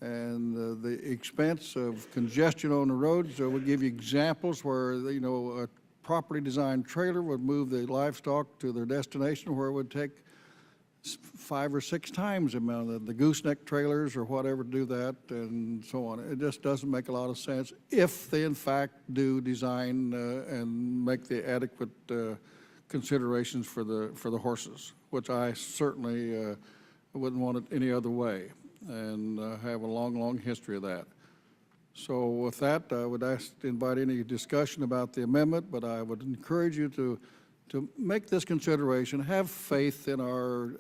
and the expense of congestion on the roads. We'll give you examples where, you know, a properly designed trailer would move the livestock to their destination where it would take 5 or 6 times the amount of the gooseneck trailers or whatever to do that, and so on. It just doesn't make a lot of sense if they in fact do design and make the adequate considerations for the horses, which I certainly wouldn't want it any other way, and have a long history of that. So with that, I would ask to invite any discussion about the amendment, but I would encourage you to make this consideration. Have faith in our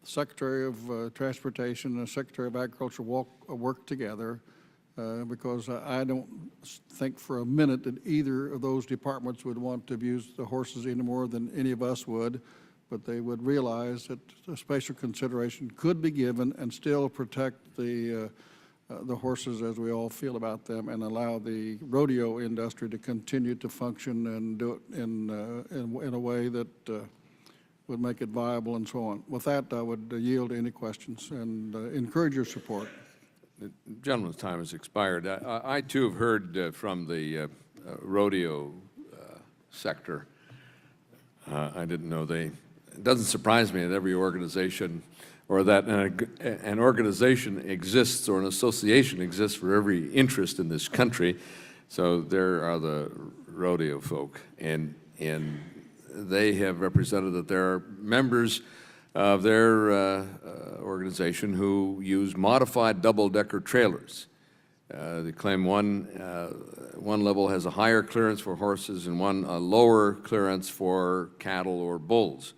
Secretary of Transportation and Secretary of Agriculture work together, because I don't think for a minute that either of those departments would want to abuse the horses any more than any of us would, but they would realize that a special consideration could be given and still protect the horses as we all feel about them, and allow the rodeo industry to continue to function and do it in a way that would make it viable and so on. With that, I would yield to any questions and encourage your support. The gentleman's time has expired. I too have heard from the rodeo sector. I didn't know it doesn't surprise me that every organization, or that an organization exists or an association exists for every interest in this country. So there are the rodeo folk, and they have represented that there are members of their organization who use modified double-decker trailers. They claim one level has a higher clearance for horses and one a lower clearance for cattle or bulls.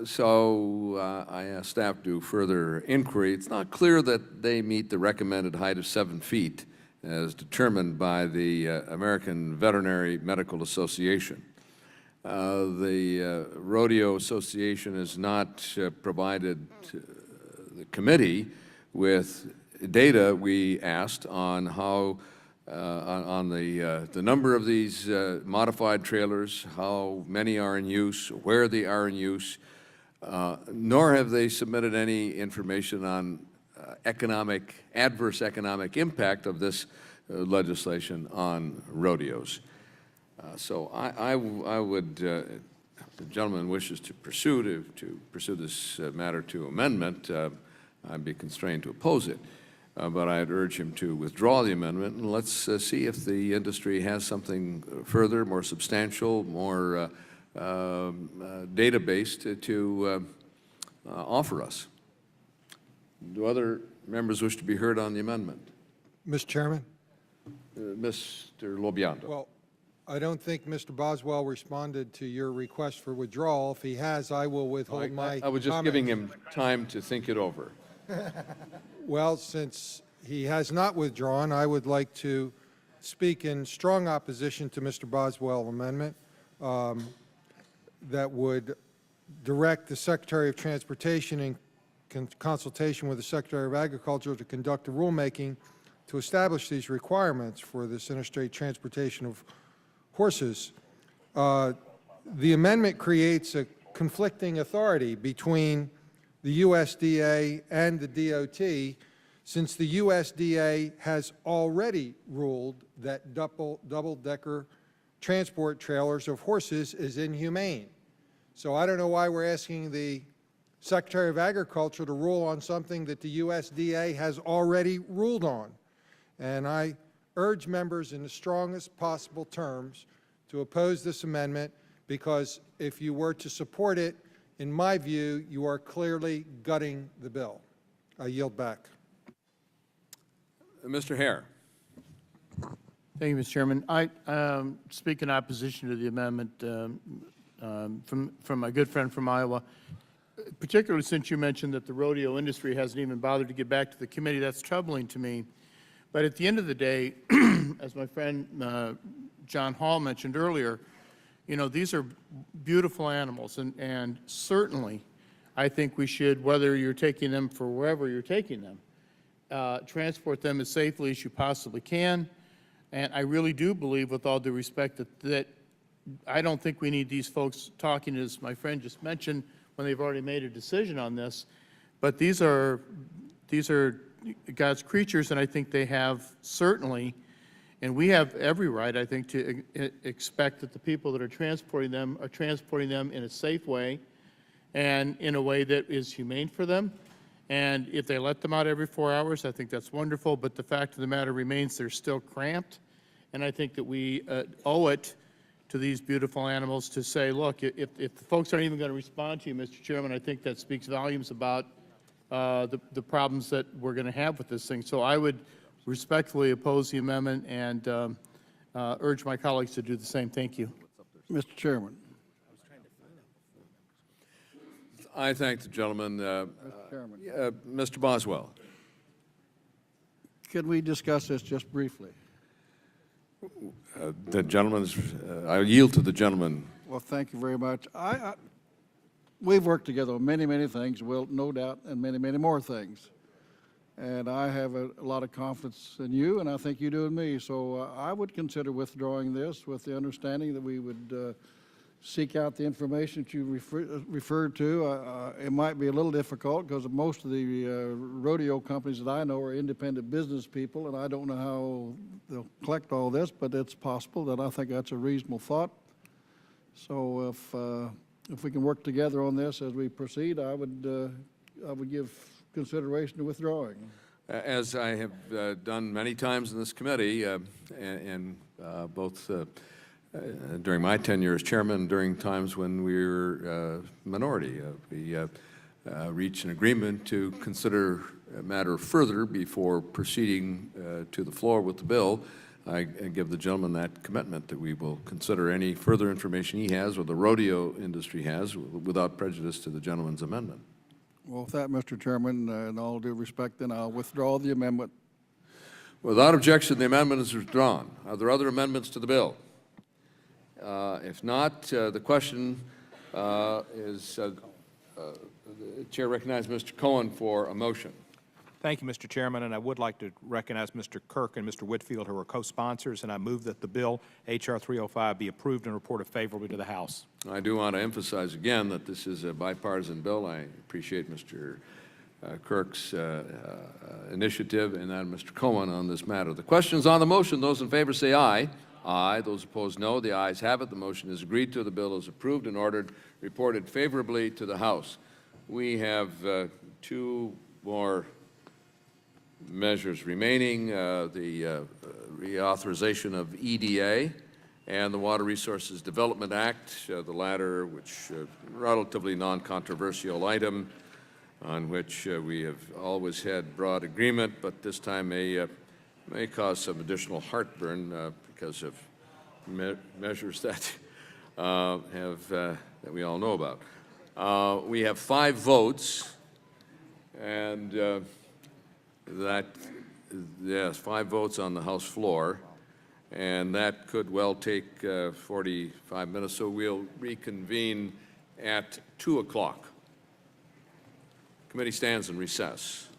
So I asked staff to do further inquiry. It's not clear that they meet the recommended height of 7 feet as determined by the American Veterinary Medical Association. The Rodeo Association has not provided the committee with data we asked on how on the number of these modified trailers, how many are in use, where they are in use, nor have they submitted any information on adverse economic impact of this legislation on rodeos. So I would, if the gentleman wishes to pursue this matter to amendment, I'd be constrained to oppose it. But I'd urge him to withdraw the amendment, and let's see if the industry has something further, more substantial, more data-based to offer us. Do other members wish to be heard on the amendment? Mr. Chairman? Mr. Lobiando. Well, I don't think Mr. Boswell responded to your request for withdrawal. If he has, I will withhold my I was just giving him time to think it over. Well, since he has not withdrawn, I would like to speak in strong opposition to Mr. Boswell's amendment that would direct the Secretary of Transportation in consultation with the Secretary of Agriculture to conduct the rulemaking to establish these requirements for this interstate transportation of horses. The amendment creates a conflicting authority between the USDA and the DOT, since the USDA has already ruled that double-decker transport trailers of horses is inhumane. So I don't know why we're asking the Secretary of Agriculture to rule on something that the USDA has already ruled on. And I urge members in the strongest possible terms to oppose this amendment, because if you were to support it, in my view, you are clearly gutting the bill. I yield back. Mr. Hare. Thank you, Mr. Chairman. I speak in opposition to the amendment from my good friend from Iowa, particularly since you mentioned that the rodeo industry hasn't even bothered to get back to the committee. That's troubling to me. But at the end of the day, as my friend John Hall mentioned earlier, you know, these are beautiful animals, and certainly I think we should, whether you're taking them for wherever you're taking them, transport them as safely as you possibly can. And I really do believe, with all due respect, that I don't think we need these folks talking, as my friend just mentioned, when they've already made a decision on this. But these are God's creatures, and I think they have certainly, and we have every right, I think, to expect that the people that are transporting them in a safe way and in a way that is humane for them. And if they let them out every 4 hours, I think that's wonderful, but the fact of the matter remains they're still cramped. And I think that we owe it to these beautiful animals to say, look, if the folks aren't even going to respond to you, Mr. Chairman, I think that speaks volumes about the problems that we're going to have with this thing. So I would respectfully oppose the amendment and urge my colleagues to do the same. Thank you. Mr. Chairman. I thank the gentleman. Chairman. Mr. Boswell. Could we discuss this just briefly? The gentleman's, I yield to the gentleman. Well, thank you very much. We've worked together on many, many things, well, no doubt, and many, many more things. And I have a lot of confidence in you, and I think you do in me. So I would consider withdrawing this with the understanding that we would seek out the information that you referred to. It might be a little difficult because most of the rodeo companies that I know are independent business people, and I don't know how they'll collect all this, but it's possible that I think that's a reasonable thought. So if we can work together on this as we proceed, I would give consideration to withdrawing. As I have done many times in this committee, and both during my tenure as chairman, during times when we were minority, we reached an agreement to consider a matter further before proceeding to the floor with the bill. I give the gentleman that commitment that we will consider any further information he has or the rodeo industry has without prejudice to the gentleman's amendment. Well, with that, Mr. Chairman, in all due respect, then I'll withdraw the amendment. Without objection, the amendment is withdrawn. Are there other amendments to the bill? If not, the question is, the Chair recognizes Mr. Cohen for a motion. Thank you, Mr. Chairman, and I would like to recognize Mr. Kirk and Mr. Whitfield, who are co-sponsors, and I move that the bill, H.R. 305, be approved and reported favorably to the House. I do want to emphasize again that this is a bipartisan bill. I appreciate Mr. Kirk's initiative and then Mr. Cohen on this matter. The questions on the motion, those in favor say aye. Aye. Those opposed, no. The ayes have it. The motion is agreed to. The bill is approved and ordered, reported favorably to the House. We have two more measures remaining, the reauthorization of EDA and the Water Resources Development Act, the latter, which relatively non-controversial item on which we have always had broad agreement, but this time may cause some additional heartburn because of measures that that we all know about. We have 5 votes, and yes, 5 votes on the House floor, and that could well take 45 minutes, so we'll reconvene at 2 o'clock. Committee stands in recess.